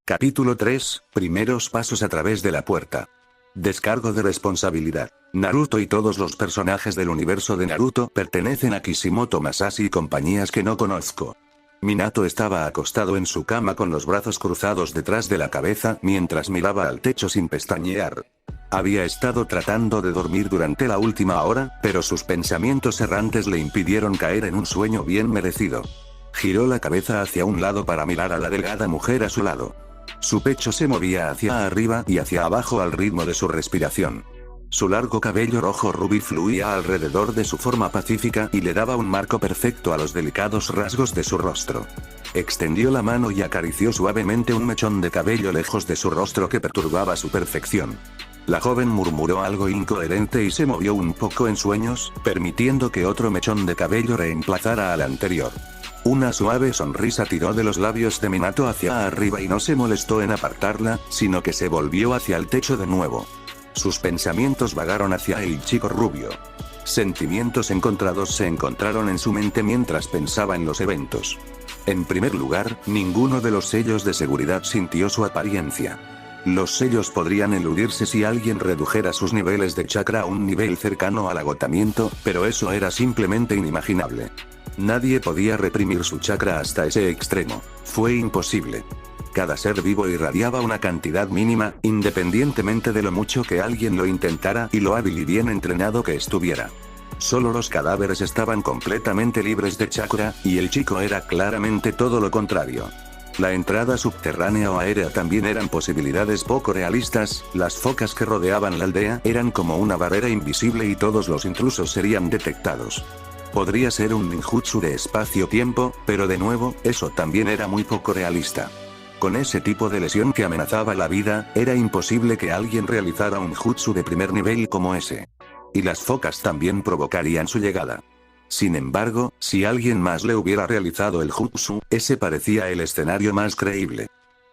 Capítulo 3, primeros pasos a través de la puerta. Descargo de responsabilidad. Naruto y todos los personajes del universo de Naruto pertenecen a Kishimoto Masashi y compañías que no conozco. Minato estaba acostado en su cama con los brazos cruzados detrás de la cabeza mientras miraba al techo sin pestañear. Había estado tratando de dormir durante la última hora, pero sus pensamientos errantes le impidieron caer en un sueño bien merecido. Giró la cabeza hacia un lado para mirar a la delgada mujer a su lado. Su pecho se movía hacia arriba y hacia abajo al ritmo de su respiración. Su largo cabello rojo rubí fluía alrededor de su forma pacífica y le daba un marco perfecto a los delicados rasgos de su rostro. Extendió la mano y acarició suavemente un mechón de cabello lejos de su rostro que perturbaba su perfección. La joven murmuró algo incoherente y se movió un poco en sueños, permitiendo que otro mechón de cabello reemplazara al anterior. Una suave sonrisa tiró de los labios de Minato hacia arriba y no se molestó en apartarla, sino que se volvió hacia el techo de nuevo. Sus pensamientos vagaron hacia el chico rubio. Sentimientos encontrados se encontraron en su mente mientras pensaba en los eventos. En primer lugar, ninguno de los sellos de seguridad sintió su apariencia. Los sellos podrían eludirse si alguien redujera sus niveles de chakra a un nivel cercano al agotamiento, pero eso era simplemente inimaginable. Nadie podía reprimir su chakra hasta ese extremo. Fue imposible. Cada ser vivo irradiaba una cantidad mínima, independientemente de lo mucho que alguien lo intentara y lo hábil y bien entrenado que estuviera. Solo los cadáveres estaban completamente libres de chakra, y el chico era claramente todo lo contrario. La entrada subterránea o aérea también eran posibilidades poco realistas, las focas que rodeaban la aldea eran como una barrera invisible y todos los intrusos serían detectados. Podría ser un ninjutsu de espacio-tiempo, pero de nuevo, eso también era muy poco realista. Con ese tipo de lesión que amenazaba la vida, era imposible que alguien realizara un jutsu de primer nivel como ese. Y las focas también provocarían su llegada. Sin embargo, si alguien más le hubiera realizado el jutsu, ese parecía el escenario más creíble.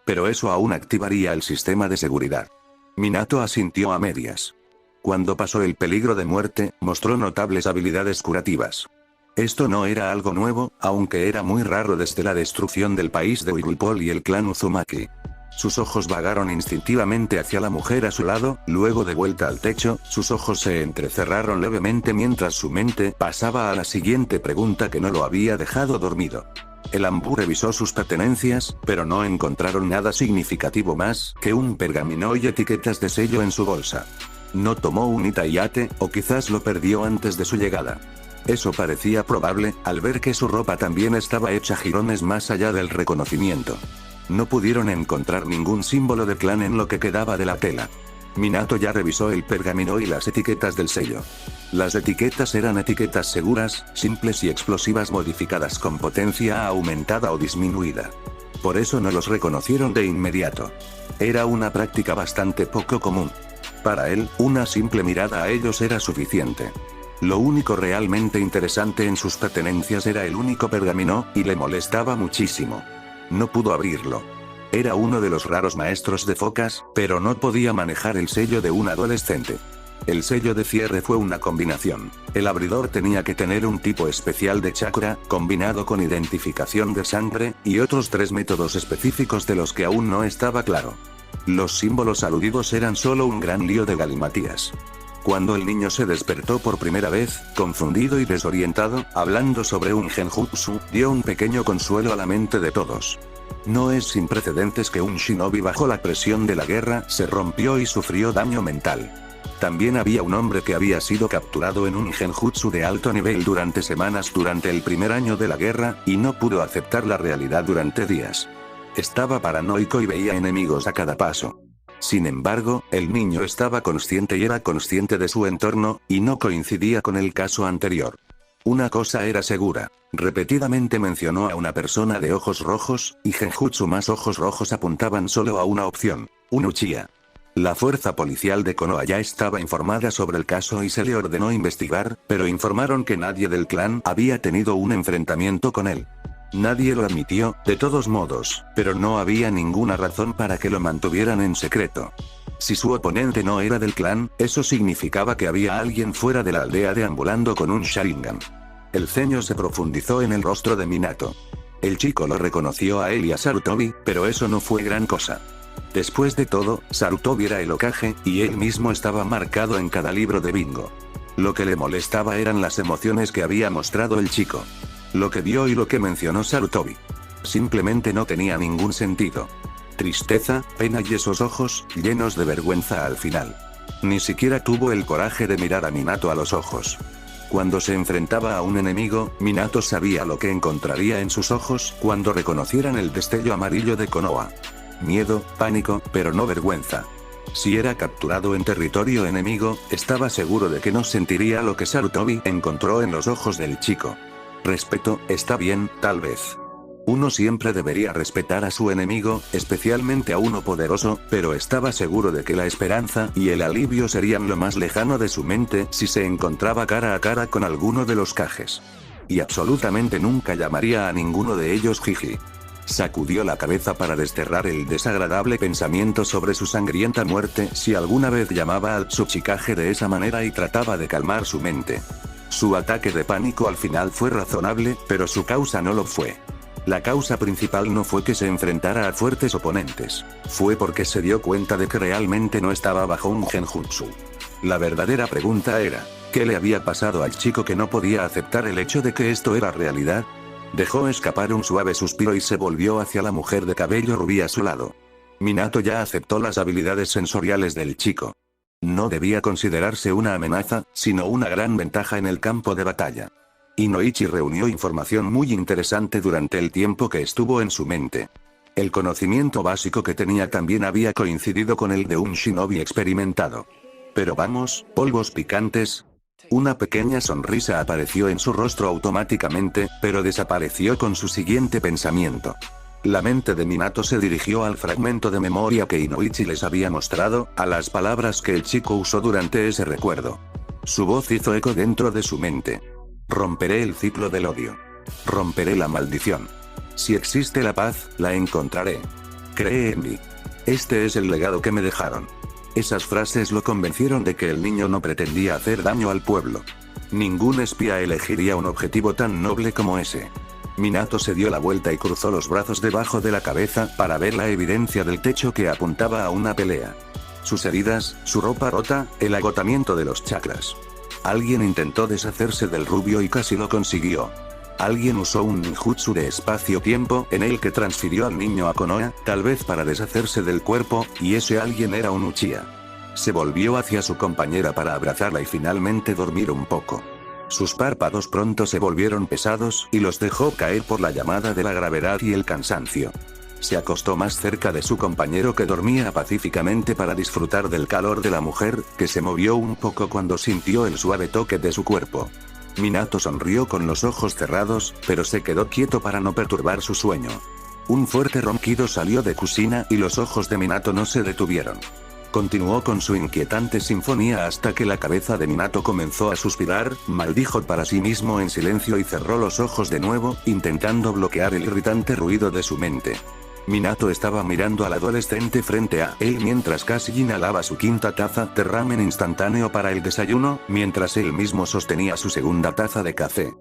Pero eso aún activaría el sistema de seguridad. Minato asintió a medias. Cuando pasó el peligro de muerte, mostró notables habilidades curativas. Esto no era algo nuevo, aunque era muy raro desde la destrucción del país de Whirlpool y el clan Uzumaki. Sus ojos vagaron instintivamente hacia la mujer a su lado, luego de vuelta al techo, sus ojos se entrecerraron levemente mientras su mente pasaba a la siguiente pregunta que no lo había dejado dormido. El Ambu revisó sus pertenencias, pero no encontraron nada significativo más que un pergamino y etiquetas de sello en su bolsa. No tomó un Itayate, o quizás lo perdió antes de su llegada. Eso parecía probable, al ver que su ropa también estaba hecha jirones más allá del reconocimiento. No pudieron encontrar ningún símbolo de clan en lo que quedaba de la tela. Minato ya revisó el pergamino y las etiquetas del sello. Las etiquetas eran etiquetas seguras, simples y explosivas modificadas con potencia aumentada o disminuida. Por eso no los reconocieron de inmediato. Era una práctica bastante poco común. Para él, una simple mirada a ellos era suficiente. Lo único realmente interesante en sus pertenencias era el único pergamino, y le molestaba muchísimo. No pudo abrirlo. Era uno de los raros maestros de focas, pero no podía manejar el sello de un adolescente. El sello de cierre fue una combinación. El abridor tenía que tener un tipo especial de chakra, combinado con identificación de sangre, y otros 3 métodos específicos de los que aún no estaba claro. Los símbolos aludidos eran solo un gran lío de galimatías. Cuando el niño se despertó por primera vez, confundido y desorientado, hablando sobre un genjutsu, dio un pequeño consuelo a la mente de todos. No es sin precedentes que un shinobi bajo la presión de la guerra se rompió y sufrió daño mental. También había un hombre que había sido capturado en un genjutsu de alto nivel durante semanas durante el primer año de la guerra, y no pudo aceptar la realidad durante días. Estaba paranoico y veía enemigos a cada paso. Sin embargo, el niño estaba consciente y era consciente de su entorno, y no coincidía con el caso anterior. Una cosa era segura. Repetidamente mencionó a una persona de ojos rojos, y genjutsu más ojos rojos apuntaban solo a una opción: un Uchiha. La fuerza policial de Konoha ya estaba informada sobre el caso y se le ordenó investigar, pero informaron que nadie del clan había tenido un enfrentamiento con él. Nadie lo admitió, de todos modos, pero no había ninguna razón para que lo mantuvieran en secreto. Si su oponente no era del clan, eso significaba que había alguien fuera de la aldea deambulando con un Sharingan. El ceño se profundizó en el rostro de Minato. El chico lo reconoció a él y a Sarutobi, pero eso no fue gran cosa. Después de todo, Sarutobi era el Hokage, y él mismo estaba marcado en cada libro de bingo. Lo que le molestaba eran las emociones que había mostrado el chico. Lo que vio y lo que mencionó Sarutobi. Simplemente no tenía ningún sentido. Tristeza, pena y esos ojos, llenos de vergüenza al final. Ni siquiera tuvo el coraje de mirar a Minato a los ojos. Cuando se enfrentaba a un enemigo, Minato sabía lo que encontraría en sus ojos cuando reconocieran el destello amarillo de Konoha. Miedo, pánico, pero no vergüenza. Si era capturado en territorio enemigo, estaba seguro de que no sentiría lo que Sarutobi encontró en los ojos del chico. Respeto, está bien, tal vez. Uno siempre debería respetar a su enemigo, especialmente a uno poderoso, pero estaba seguro de que la esperanza y el alivio serían lo más lejano de su mente si se encontraba cara a cara con alguno de los Kages. Y absolutamente nunca llamaría a ninguno de ellos Jiji. Sacudió la cabeza para desterrar el desagradable pensamiento sobre su sangrienta muerte si alguna vez llamaba al Tsuchikage de esa manera y trataba de calmar su mente. Su ataque de pánico al final fue razonable, pero su causa no lo fue. La causa principal no fue que se enfrentara a fuertes oponentes, fue porque se dio cuenta de que realmente no estaba bajo un genjutsu. La verdadera pregunta era, ¿qué le había pasado al chico que no podía aceptar el hecho de que esto era realidad? Dejó escapar un suave suspiro y se volvió hacia la mujer de cabello rubí a su lado. Minato ya aceptó las habilidades sensoriales del chico. No debía considerarse una amenaza, sino una gran ventaja en el campo de batalla. Inoichi reunió información muy interesante durante el tiempo que estuvo en su mente. El conocimiento básico que tenía también había coincidido con el de un shinobi experimentado. Pero vamos, polvos picantes. Una pequeña sonrisa apareció en su rostro automáticamente, pero desapareció con su siguiente pensamiento. La mente de Minato se dirigió al fragmento de memoria que Inoichi les había mostrado, a las palabras que el chico usó durante ese recuerdo. Su voz hizo eco dentro de su mente. Romperé el ciclo del odio. Romperé la maldición. Si existe la paz, la encontraré. Cree en mí. Este es el legado que me dejaron. Esas frases lo convencieron de que el niño no pretendía hacer daño al pueblo. Ningún espía elegiría un objetivo tan noble como ese. Minato se dio la vuelta y cruzó los brazos debajo de la cabeza para ver la evidencia del techo que apuntaba a una pelea. Sus heridas, su ropa rota, el agotamiento de los chakras. Alguien intentó deshacerse del rubio y casi lo consiguió. Alguien usó un ninjutsu de espacio-tiempo en el que transfirió al niño a Konoha, tal vez para deshacerse del cuerpo, y ese alguien era un Uchiha. Se volvió hacia su compañera para abrazarla y finalmente dormir un poco. Sus párpados pronto se volvieron pesados y los dejó caer por la llamada de la gravedad y el cansancio. Se acostó más cerca de su compañero que dormía pacíficamente para disfrutar del calor de la mujer, que se movió un poco cuando sintió el suave toque de su cuerpo. Minato sonrió con los ojos cerrados, pero se quedó quieto para no perturbar su sueño. Un fuerte ronquido salió de Kushina y los ojos de Minato no se detuvieron. Continuó con su inquietante sinfonía hasta que la cabeza de Minato comenzó a suspirar, maldijo para sí mismo en silencio y cerró los ojos de nuevo, intentando bloquear el irritante ruido de su mente. Minato estaba mirando al adolescente frente a él mientras casi inhalaba su quinta taza de ramen instantáneo para el desayuno, mientras él mismo sostenía su segunda taza de café.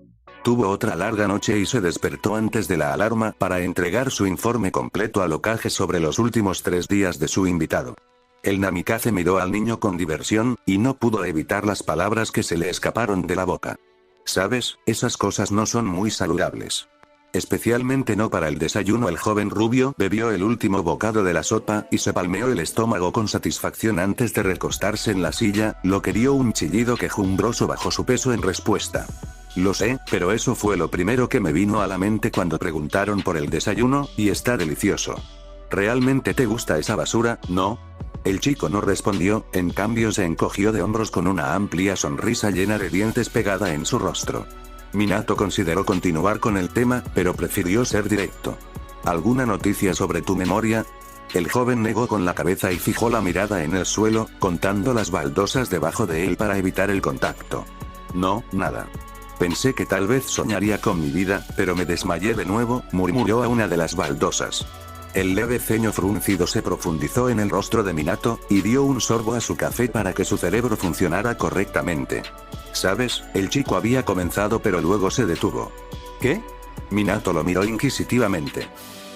Tuvo otra larga noche y se despertó antes de la alarma para entregar su informe completo al Hokage sobre los últimos 3 días de su invitado. El Namikaze miró al niño con diversión, y no pudo evitar las palabras que se le escaparon de la boca. ¿Sabes? Esas cosas no son muy saludables. Especialmente no para el desayuno. El joven rubio bebió el último bocado de la sopa y se palmeó el estómago con satisfacción antes de recostarse en la silla, lo que dio un chillido quejumbroso bajo su peso en respuesta. Lo sé, pero eso fue lo primero que me vino a la mente cuando preguntaron por el desayuno, y está delicioso. ¿Realmente te gusta esa basura, no? El chico no respondió, en cambio se encogió de hombros con una amplia sonrisa llena de dientes pegada en su rostro. Minato consideró continuar con el tema, pero prefirió ser directo. ¿Alguna noticia sobre tu memoria? El joven negó con la cabeza y fijó la mirada en el suelo, contando las baldosas debajo de él para evitar el contacto. No, nada. Pensé que tal vez soñaría con mi vida, pero me desmayé de nuevo, murmuró a una de las baldosas. El leve ceño fruncido se profundizó en el rostro de Minato, y dio un sorbo a su café para que su cerebro funcionara correctamente. ¿Sabes? El chico había comenzado pero luego se detuvo. ¿Qué? Minato lo miró inquisitivamente.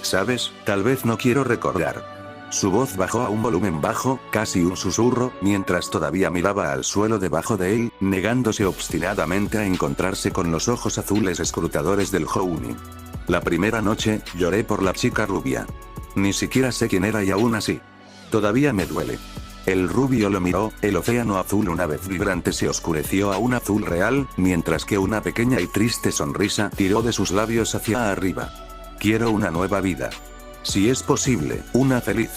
¿Sabes? Tal vez no quiero recordar. Su voz bajó a un volumen bajo, casi un susurro, mientras todavía miraba al suelo debajo de él, negándose obstinadamente a encontrarse con los ojos azules escrutadores del Jounin. La primera noche, lloré por la chica rubia. Ni siquiera sé quién era y aún así. Todavía me duele. El rubio lo miró, el océano azul una vez vibrante se oscureció a un azul real, mientras que una pequeña y triste sonrisa tiró de sus labios hacia arriba. Quiero una nueva vida. Si es posible, una feliz.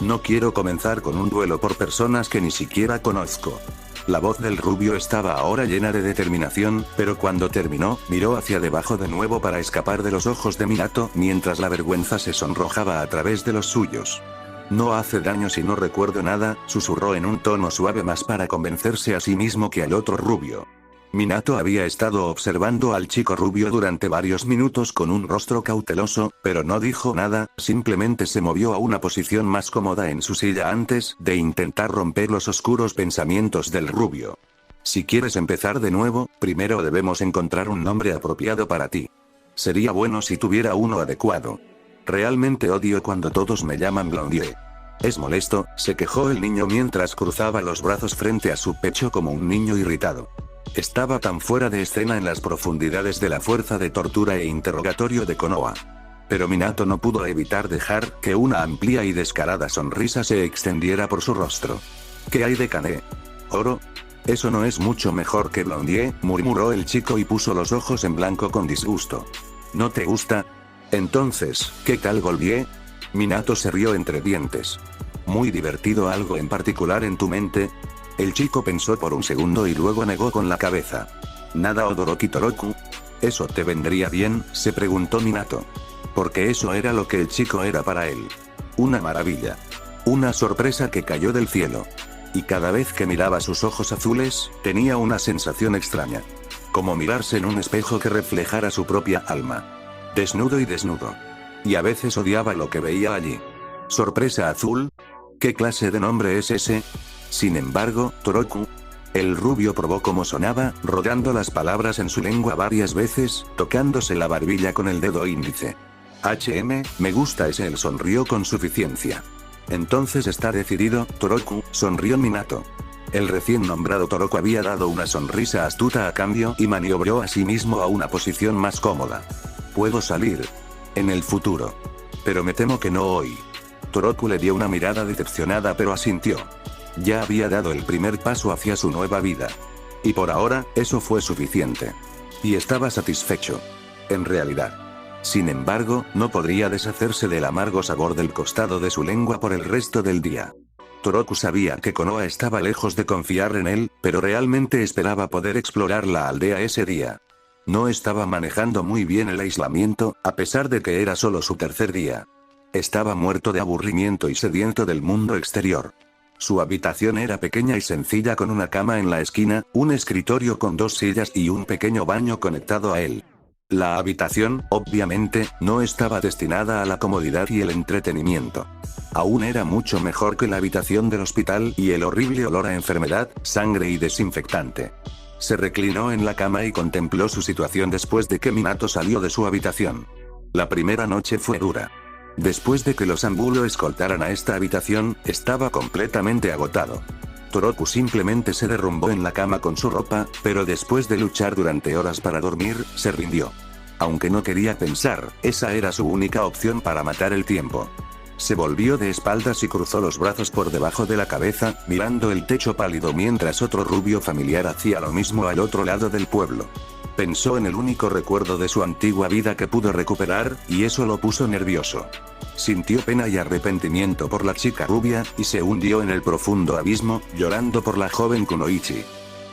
No quiero comenzar con un duelo por personas que ni siquiera conozco. La voz del rubio estaba ahora llena de determinación, pero cuando terminó, miró hacia debajo de nuevo para escapar de los ojos de Minato, mientras la vergüenza se sonrojaba a través de los suyos. No hace daño si no recuerdo nada, susurró en un tono suave más para convencerse a sí mismo que al otro rubio. Minato había estado observando al chico rubio durante varios minutos con un rostro cauteloso, pero no dijo nada, simplemente se movió a una posición más cómoda en su silla antes de intentar romper los oscuros pensamientos del rubio. Si quieres empezar de nuevo, primero debemos encontrar un nombre apropiado para ti. Sería bueno si tuviera uno adecuado. Realmente odio cuando todos me llaman Blondie. Es molesto, se quejó el niño mientras cruzaba los brazos frente a su pecho como un niño irritado. Estaba tan fuera de escena en las profundidades de la fuerza de tortura e interrogatorio de Konoha. Pero Minato no pudo evitar dejar que una amplia y descarada sonrisa se extendiera por su rostro. ¿Qué hay de Kane? ¿Oro? Eso no es mucho mejor que Blondie, murmuró el chico y puso los ojos en blanco con disgusto. ¿No te gusta? Entonces, ¿qué tal Golbie? Minato se rió entre dientes. ¿Muy divertido algo en particular en tu mente? El chico pensó por un segundo y luego negó con la cabeza. ¿Nada Odoroki Toroku? ¿Eso te vendría bien?, se preguntó Minato. Porque eso era lo que el chico era para él. Una maravilla. Una sorpresa que cayó del cielo. Y cada vez que miraba sus ojos azules, tenía una sensación extraña. Como mirarse en un espejo que reflejara su propia alma. Desnudo y desnudo. Y a veces odiaba lo que veía allí. ¿Sorpresa azul? ¿Qué clase de nombre es ese? Sin embargo, Toroku. El rubio probó cómo sonaba, rodando las palabras en su lengua varias veces, tocándose la barbilla con el dedo índice. Me gusta ese, él sonrió con suficiencia. Entonces está decidido, Toroku, sonrió Minato. El recién nombrado Toroku había dado una sonrisa astuta a cambio y maniobró a sí mismo a una posición más cómoda. Puedo salir. En el futuro. Pero me temo que no hoy. Toroku le dio una mirada decepcionada pero asintió. Ya había dado el primer paso hacia su nueva vida. Y por ahora, eso fue suficiente. Y estaba satisfecho. En realidad. Sin embargo, no podría deshacerse del amargo sabor del costado de su lengua por el resto del día. Toroku sabía que Konoha estaba lejos de confiar en él, pero realmente esperaba poder explorar la aldea ese día. No estaba manejando muy bien el aislamiento, a pesar de que era solo su tercer día. Estaba muerto de aburrimiento y sediento del mundo exterior. Su habitación era pequeña y sencilla con una cama en la esquina, un escritorio con 2 sillas y un pequeño baño conectado a él. La habitación, obviamente, no estaba destinada a la comodidad y el entretenimiento. Aún era mucho mejor que la habitación del hospital y el horrible olor a enfermedad, sangre y desinfectante. Se reclinó en la cama y contempló su situación después de que Minato salió de su habitación. La primera noche fue dura. Después de que los Anbulo escoltaran a esta habitación, estaba completamente agotado. Toroku simplemente se derrumbó en la cama con su ropa, pero después de luchar durante horas para dormir, se rindió. Aunque no quería pensar, esa era su única opción para matar el tiempo. Se volvió de espaldas y cruzó los brazos por debajo de la cabeza, mirando el techo pálido mientras otro rubio familiar hacía lo mismo al otro lado del pueblo. Pensó en el único recuerdo de su antigua vida que pudo recuperar, y eso lo puso nervioso. Sintió pena y arrepentimiento por la chica rubia, y se hundió en el profundo abismo, llorando por la joven Kunoichi.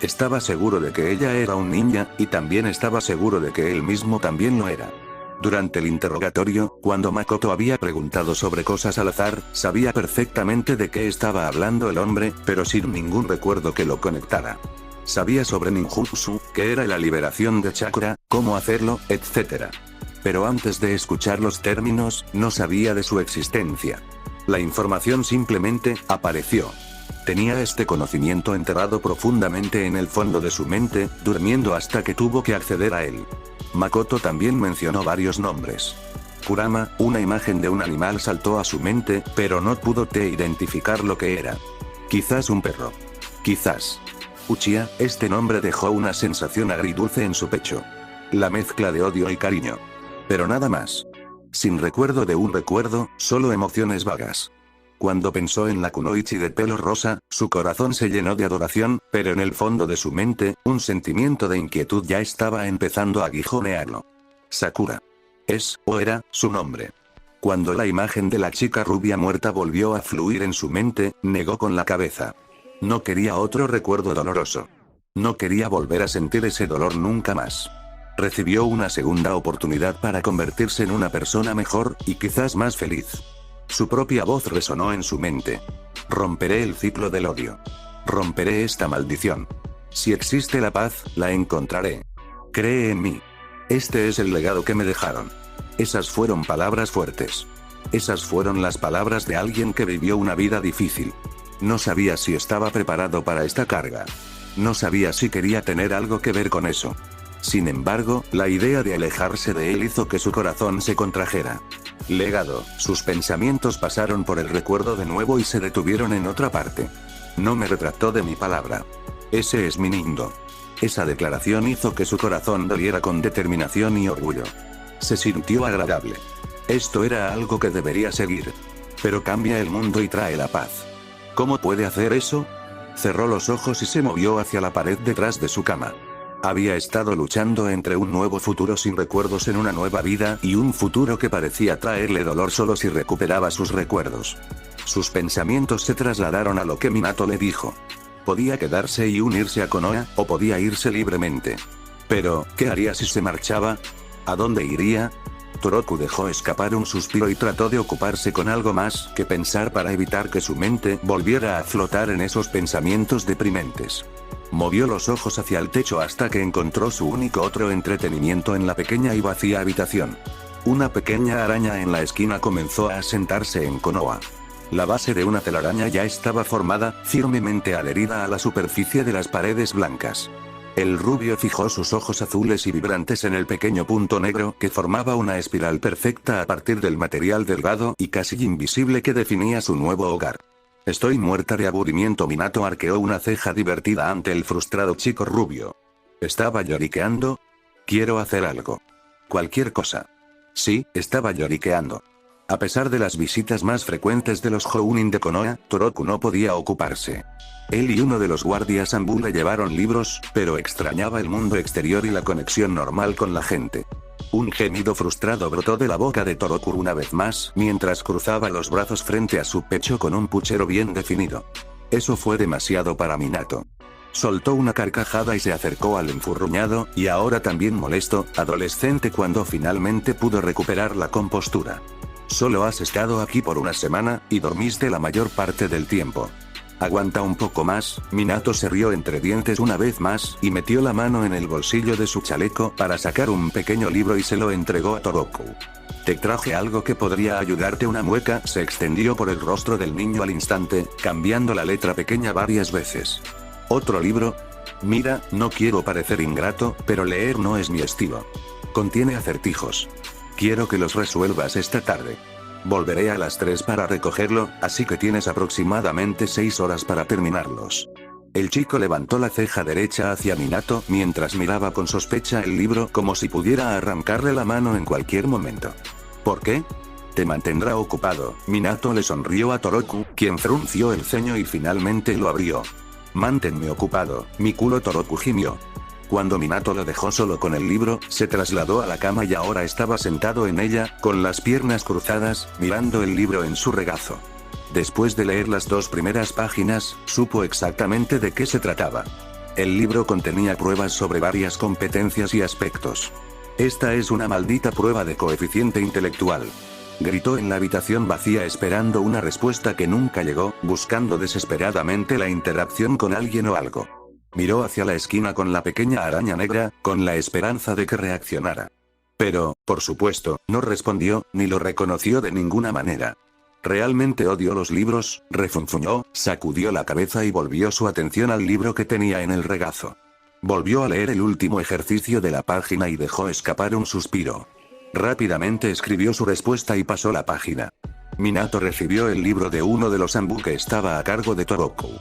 Estaba seguro de que ella era un ninja, y también estaba seguro de que él mismo también lo era. Durante el interrogatorio, cuando Makoto había preguntado sobre cosas al azar, sabía perfectamente de qué estaba hablando el hombre, pero sin ningún recuerdo que lo conectara. Sabía sobre ninjutsu, que era la liberación de chakra, cómo hacerlo, etc. Pero antes de escuchar los términos, no sabía de su existencia. La información simplemente apareció. Tenía este conocimiento enterrado profundamente en el fondo de su mente, durmiendo hasta que tuvo que acceder a él. Makoto también mencionó varios nombres. Kurama, una imagen de un animal saltó a su mente, pero no pudo identificar lo que era. Quizás un perro. Quizás. Uchiha, este nombre dejó una sensación agridulce en su pecho. La mezcla de odio y cariño. Pero nada más. Sin recuerdo de un recuerdo, solo emociones vagas. Cuando pensó en la kunoichi de pelo rosa, su corazón se llenó de adoración, pero en el fondo de su mente, un sentimiento de inquietud ya estaba empezando a aguijonearlo. Sakura. Es, o era, su nombre. Cuando la imagen de la chica rubia muerta volvió a fluir en su mente, negó con la cabeza. No quería otro recuerdo doloroso. No quería volver a sentir ese dolor nunca más. Recibió una segunda oportunidad para convertirse en una persona mejor, y quizás más feliz. Su propia voz resonó en su mente. Romperé el ciclo del odio. Romperé esta maldición. Si existe la paz, la encontraré. Cree en mí. Este es el legado que me dejaron. Esas fueron palabras fuertes. Esas fueron las palabras de alguien que vivió una vida difícil. No sabía si estaba preparado para esta carga. No sabía si quería tener algo que ver con eso. Sin embargo, la idea de alejarse de él hizo que su corazón se contrajera. Legado, sus pensamientos pasaron por el recuerdo de nuevo y se detuvieron en otra parte. No me retractó de mi palabra. Ese es mi Nindo. Esa declaración hizo que su corazón doliera con determinación y orgullo. Se sintió agradable. Esto era algo que debería seguir. Pero cambia el mundo y trae la paz. ¿Cómo puede hacer eso? Cerró los ojos y se movió hacia la pared detrás de su cama. Había estado luchando entre un nuevo futuro sin recuerdos en una nueva vida y un futuro que parecía traerle dolor solo si recuperaba sus recuerdos. Sus pensamientos se trasladaron a lo que Minato le dijo. Podía quedarse y unirse a Konoha, o podía irse libremente. Pero, ¿qué haría si se marchaba? ¿A dónde iría? Toroku dejó escapar un suspiro y trató de ocuparse con algo más que pensar para evitar que su mente volviera a flotar en esos pensamientos deprimentes. Movió los ojos hacia el techo hasta que encontró su único otro entretenimiento en la pequeña y vacía habitación. Una pequeña araña en la esquina comenzó a asentarse en Konoha. La base de una telaraña ya estaba formada, firmemente adherida a la superficie de las paredes blancas. El rubio fijó sus ojos azules y vibrantes en el pequeño punto negro que formaba una espiral perfecta a partir del material delgado y casi invisible que definía su nuevo hogar. Estoy muerta de aburrimiento. Minato arqueó una ceja divertida ante el frustrado chico rubio. ¿Estaba lloriqueando? Quiero hacer algo. Cualquier cosa. Sí, estaba lloriqueando. A pesar de las visitas más frecuentes de los Jounin de Konoha, Toroku no podía ocuparse. Él y uno de los guardias Anbu le llevaron libros, pero extrañaba el mundo exterior y la conexión normal con la gente. Un gemido frustrado brotó de la boca de Toroku una vez más, mientras cruzaba los brazos frente a su pecho con un puchero bien definido. Eso fue demasiado para Minato. Soltó una carcajada y se acercó al enfurruñado, y ahora también molesto, adolescente cuando finalmente pudo recuperar la compostura. Solo has estado aquí por una semana, y dormiste la mayor parte del tiempo. Aguanta un poco más. Minato se rió entre dientes una vez más, y metió la mano en el bolsillo de su chaleco para sacar un pequeño libro y se lo entregó a Toroku. Te traje algo que podría ayudarte. Una mueca se extendió por el rostro del niño al instante, cambiando la letra pequeña varias veces. ¿Otro libro? Mira, no quiero parecer ingrato, pero leer no es mi estilo. Contiene acertijos. Quiero que los resuelvas esta tarde. Volveré a las 3 para recogerlo, así que tienes aproximadamente 6 horas para terminarlos. El chico levantó la ceja derecha hacia Minato mientras miraba con sospecha el libro como si pudiera arrancarle la mano en cualquier momento. ¿Por qué? Te mantendrá ocupado. Minato le sonrió a Toroku, quien frunció el ceño y finalmente lo abrió. Manténme ocupado, mi culo. Toroku gimió. Cuando Minato lo dejó solo con el libro, se trasladó a la cama y ahora estaba sentado en ella, con las piernas cruzadas, mirando el libro en su regazo. Después de leer las 2 primeras páginas, supo exactamente de qué se trataba. El libro contenía pruebas sobre varias competencias y aspectos. Esta es una maldita prueba de coeficiente intelectual. Gritó en la habitación vacía esperando una respuesta que nunca llegó, buscando desesperadamente la interacción con alguien o algo. Miró hacia la esquina con la pequeña araña negra, con la esperanza de que reaccionara. Pero, por supuesto, no respondió, ni lo reconoció de ninguna manera. Realmente odio los libros, refunfuñó, sacudió la cabeza y volvió su atención al libro que tenía en el regazo. Volvió a leer el último ejercicio de la página y dejó escapar un suspiro. Rápidamente escribió su respuesta y pasó la página. Minato recibió el libro de uno de los Anbu que estaba a cargo de Toroku.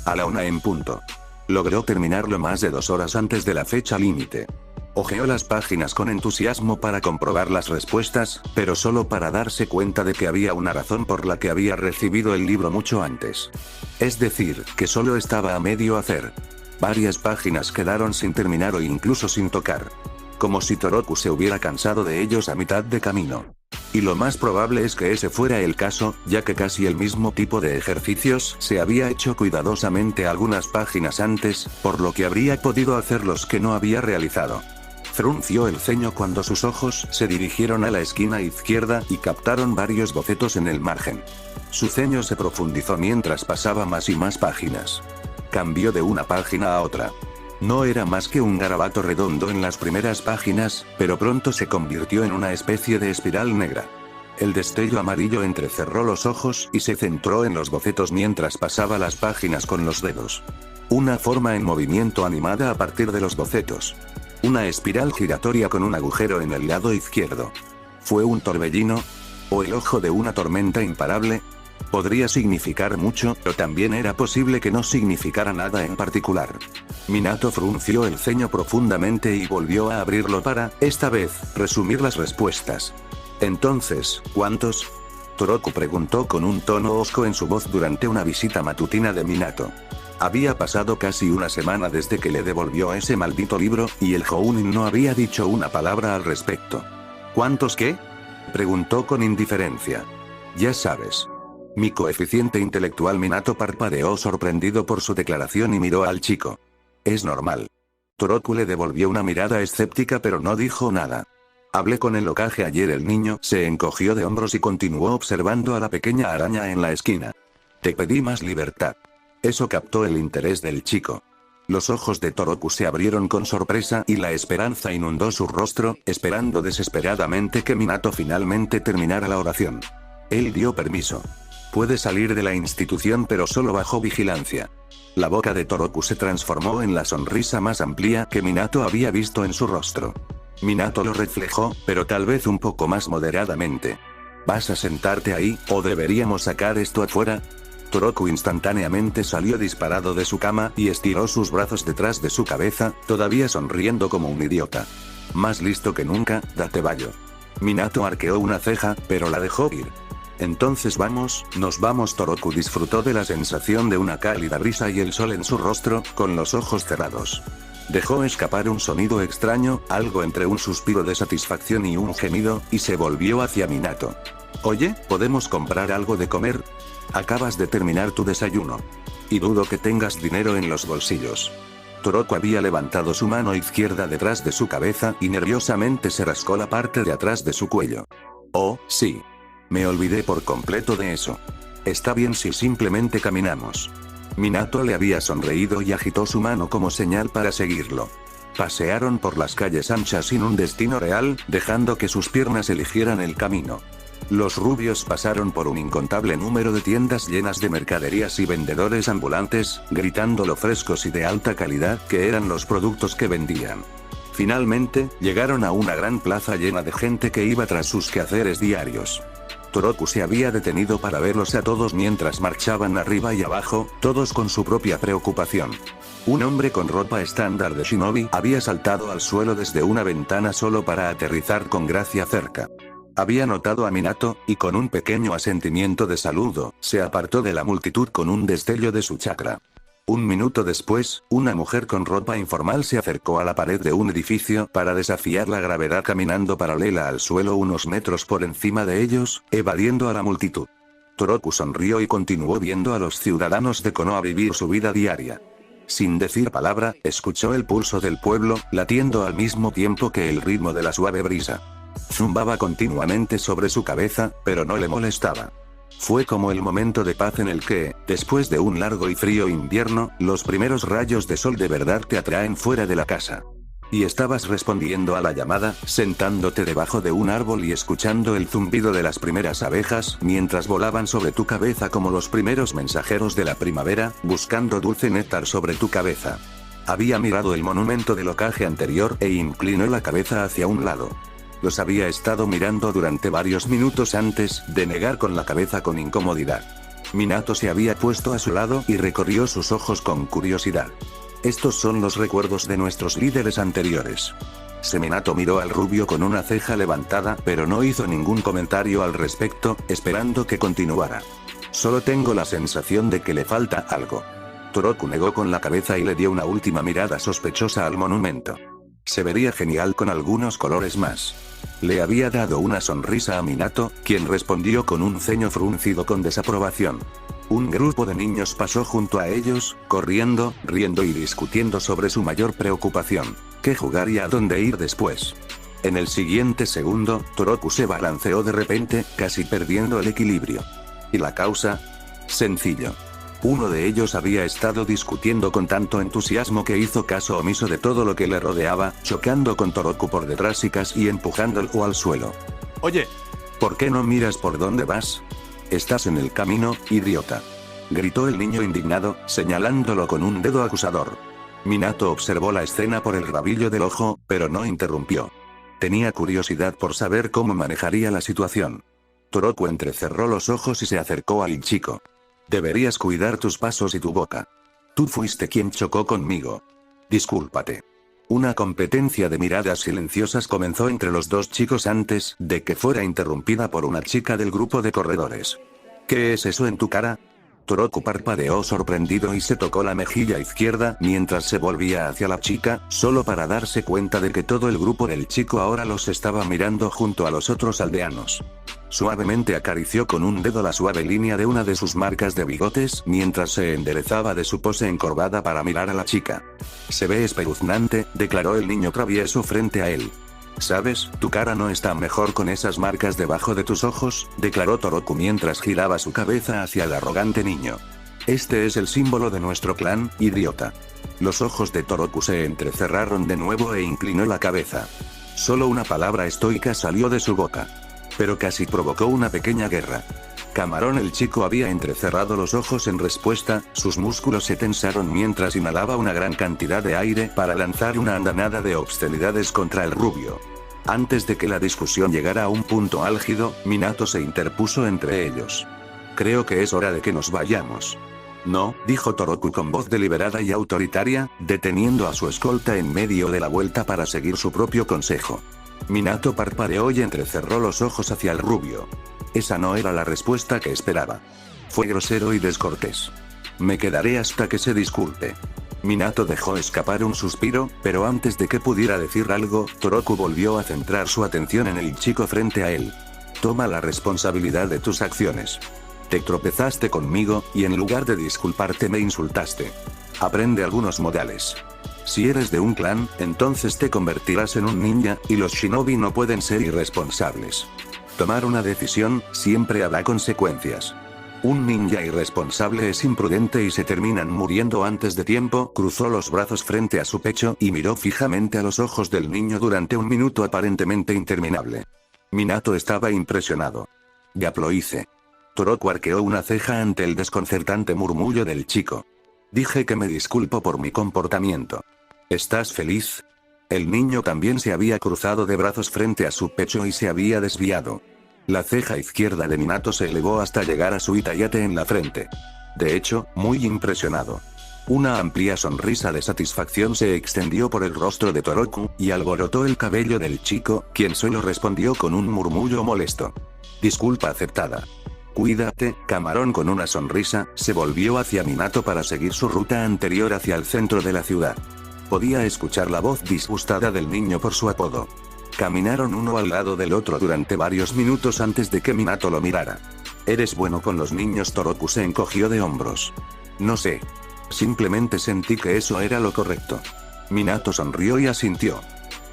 A la 1 en punto. Logró terminarlo más de 2 horas antes de la fecha límite. Hojeó las páginas con entusiasmo para comprobar las respuestas, pero solo para darse cuenta de que había una razón por la que había recibido el libro mucho antes. Es decir, que solo estaba a medio hacer. Varias páginas quedaron sin terminar o incluso sin tocar. Como si Toroku se hubiera cansado de ellos a mitad de camino. Y lo más probable es que ese fuera el caso, ya que casi el mismo tipo de ejercicios se había hecho cuidadosamente algunas páginas antes, por lo que habría podido hacer los que no había realizado. Frunció el ceño cuando sus ojos se dirigieron a la esquina izquierda y captaron varios bocetos en el margen. Su ceño se profundizó mientras pasaba más y más páginas. Cambió de una página a otra. No era más que un garabato redondo en las primeras páginas, pero pronto se convirtió en una especie de espiral negra. El destello amarillo entrecerró los ojos y se centró en los bocetos mientras pasaba las páginas con los dedos. Una forma en movimiento animada a partir de los bocetos. Una espiral giratoria con un agujero en el lado izquierdo. ¿Fue un torbellino? ¿O el ojo de una tormenta imparable? Podría significar mucho, pero también era posible que no significara nada en particular. Minato frunció el ceño profundamente y volvió a abrirlo para, esta vez, resumir las respuestas. Entonces, ¿cuántos? Toroku preguntó con un tono hosco en su voz durante una visita matutina de Minato. Había pasado casi una semana desde que le devolvió ese maldito libro, y el Jounin no había dicho una palabra al respecto. ¿Cuántos qué? Preguntó con indiferencia. Ya sabes. Mi coeficiente intelectual. Minato parpadeó sorprendido por su declaración y miró al chico. Es normal. Toroku le devolvió una mirada escéptica pero no dijo nada. Hablé con el Hokage ayer. El niño se encogió de hombros y continuó observando a la pequeña araña en la esquina. Te pedí más libertad. Eso captó el interés del chico. Los ojos de Toroku se abrieron con sorpresa y la esperanza inundó su rostro, esperando desesperadamente que Minato finalmente terminara la oración. Él dio permiso. Puede salir de la institución pero solo bajo vigilancia. La boca de Toroku se transformó en la sonrisa más amplia que Minato había visto en su rostro. Minato lo reflejó, pero tal vez un poco más moderadamente. ¿Vas a sentarte ahí, o deberíamos sacar esto afuera? Toroku instantáneamente salió disparado de su cama y estiró sus brazos detrás de su cabeza, todavía sonriendo como un idiota. Más listo que nunca, date vallo. Minato arqueó una ceja, pero la dejó ir. Entonces vamos, nos vamos. Toroku disfrutó de la sensación de una cálida brisa y el sol en su rostro, con los ojos cerrados. Dejó escapar un sonido extraño, algo entre un suspiro de satisfacción y un gemido, y se volvió hacia Minato. Oye, ¿podemos comprar algo de comer? Acabas de terminar tu desayuno. Y dudo que tengas dinero en los bolsillos. Toroku había levantado su mano izquierda detrás de su cabeza y nerviosamente se rascó la parte de atrás de su cuello. Oh, sí. Me olvidé por completo de eso. Está bien si simplemente caminamos. Minato le había sonreído y agitó su mano como señal para seguirlo. Pasearon por las calles anchas sin un destino real, dejando que sus piernas eligieran el camino. Los rubios pasaron por un incontable número de tiendas llenas de mercaderías y vendedores ambulantes, gritando lo frescos y de alta calidad que eran los productos que vendían. Finalmente, llegaron a una gran plaza llena de gente que iba tras sus quehaceres diarios. Toroku se había detenido para verlos a todos mientras marchaban arriba y abajo, todos con su propia preocupación. Un hombre con ropa estándar de shinobi había saltado al suelo desde una ventana solo para aterrizar con gracia cerca. Había notado a Minato, y con un pequeño asentimiento de saludo, se apartó de la multitud con un destello de su chakra. Un minuto después, una mujer con ropa informal se acercó a la pared de un edificio para desafiar la gravedad caminando paralela al suelo unos metros por encima de ellos, evadiendo a la multitud. Toroku sonrió y continuó viendo a los ciudadanos de Konoha vivir su vida diaria. Sin decir palabra, escuchó el pulso del pueblo, latiendo al mismo tiempo que el ritmo de la suave brisa. Zumbaba continuamente sobre su cabeza, pero no le molestaba. Fue como el momento de paz en el que, después de un largo y frío invierno, los primeros rayos de sol de verdad te atraen fuera de la casa. Y estabas respondiendo a la llamada, sentándote debajo de un árbol y escuchando el zumbido de las primeras abejas mientras volaban sobre tu cabeza como los primeros mensajeros de la primavera, buscando dulce néctar sobre tu cabeza. Había mirado el monumento del ocaje anterior e inclinó la cabeza hacia un lado. Los había estado mirando durante varios minutos antes de negar con la cabeza con incomodidad. Minato se había puesto a su lado y recorrió sus ojos con curiosidad. Estos son los recuerdos de nuestros líderes anteriores. Minato miró al rubio con una ceja levantada, pero no hizo ningún comentario al respecto, esperando que continuara. Solo tengo la sensación de que le falta algo. Toroku negó con la cabeza y le dio una última mirada sospechosa al monumento. Se vería genial con algunos colores más. Le había dado una sonrisa a Minato, quien respondió con un ceño fruncido con desaprobación. Un grupo de niños pasó junto a ellos, corriendo, riendo y discutiendo sobre su mayor preocupación: qué jugar y a dónde ir después. En el siguiente segundo, Toroku se balanceó de repente, casi perdiendo el equilibrio. ¿Y la causa? Sencillo. Uno de ellos había estado discutiendo con tanto entusiasmo que hizo caso omiso de todo lo que le rodeaba, chocando con Toroku por detrás y casi empujándolo al suelo. Oye, ¿por qué no miras por dónde vas? Estás en el camino, idiota. Gritó el niño indignado, señalándolo con un dedo acusador. Minato observó la escena por el rabillo del ojo, pero no interrumpió. Tenía curiosidad por saber cómo manejaría la situación. Toroku entrecerró los ojos y se acercó al chico. Deberías cuidar tus pasos y tu boca. Tú fuiste quien chocó conmigo. Discúlpate. Una competencia de miradas silenciosas comenzó entre los dos chicos antes de que fuera interrumpida por una chica del grupo de corredores. ¿Qué es eso en tu cara? Toroku parpadeó sorprendido y se tocó la mejilla izquierda mientras se volvía hacia la chica, solo para darse cuenta de que todo el grupo del chico ahora los estaba mirando junto a los otros aldeanos. Suavemente acarició con un dedo la suave línea de una de sus marcas de bigotes mientras se enderezaba de su pose encorvada para mirar a la chica. Se ve espeluznante, declaró el niño travieso frente a él. ¿Sabes? Tu cara no está mejor con esas marcas debajo de tus ojos, declaró Toroku mientras giraba su cabeza hacia el arrogante niño. Este es el símbolo de nuestro clan, idiota. Los ojos de Toroku se entrecerraron de nuevo e inclinó la cabeza. Solo una palabra estoica salió de su boca. Pero casi provocó una pequeña guerra. Camarón, el chico había entrecerrado los ojos en respuesta, sus músculos se tensaron mientras inhalaba una gran cantidad de aire para lanzar una andanada de obscenidades contra el rubio. Antes de que la discusión llegara a un punto álgido, Minato se interpuso entre ellos. Creo que es hora de que nos vayamos. No, dijo Toroku con voz deliberada y autoritaria, deteniendo a su escolta en medio de la vuelta para seguir su propio consejo. Minato parpadeó y entrecerró los ojos hacia el rubio. Esa no era la respuesta que esperaba. Fue grosero y descortés. Me quedaré hasta que se disculpe. Minato dejó escapar un suspiro, pero antes de que pudiera decir algo, Toroku volvió a centrar su atención en el chico frente a él. Toma la responsabilidad de tus acciones. Te tropezaste conmigo, y en lugar de disculparte me insultaste. Aprende algunos modales. Si eres de un clan, entonces te convertirás en un ninja, y los shinobi no pueden ser irresponsables. Tomar una decisión, siempre habrá consecuencias. Un ninja irresponsable es imprudente y se terminan muriendo antes de tiempo. Cruzó los brazos frente a su pecho y miró fijamente a los ojos del niño durante un minuto aparentemente interminable. Minato estaba impresionado. Ya lo hice. Toroku arqueó una ceja ante el desconcertante murmullo del chico. Dije que me disculpo por mi comportamiento. ¿Estás feliz? El niño también se había cruzado de brazos frente a su pecho y se había desviado. La ceja izquierda de Minato se elevó hasta llegar a su itayate en la frente. De hecho, muy impresionado. Una amplia sonrisa de satisfacción se extendió por el rostro de Toroku, y alborotó el cabello del chico, quien solo respondió con un murmullo molesto. Disculpa aceptada. Cuídate, camarón. Con una sonrisa, se volvió hacia Minato para seguir su ruta anterior hacia el centro de la ciudad. Podía escuchar la voz disgustada del niño por su apodo. Caminaron uno al lado del otro durante varios minutos antes de que Minato lo mirara. ¿Eres bueno con los niños? Toroku se encogió de hombros. No sé. Simplemente sentí que eso era lo correcto. Minato sonrió y asintió.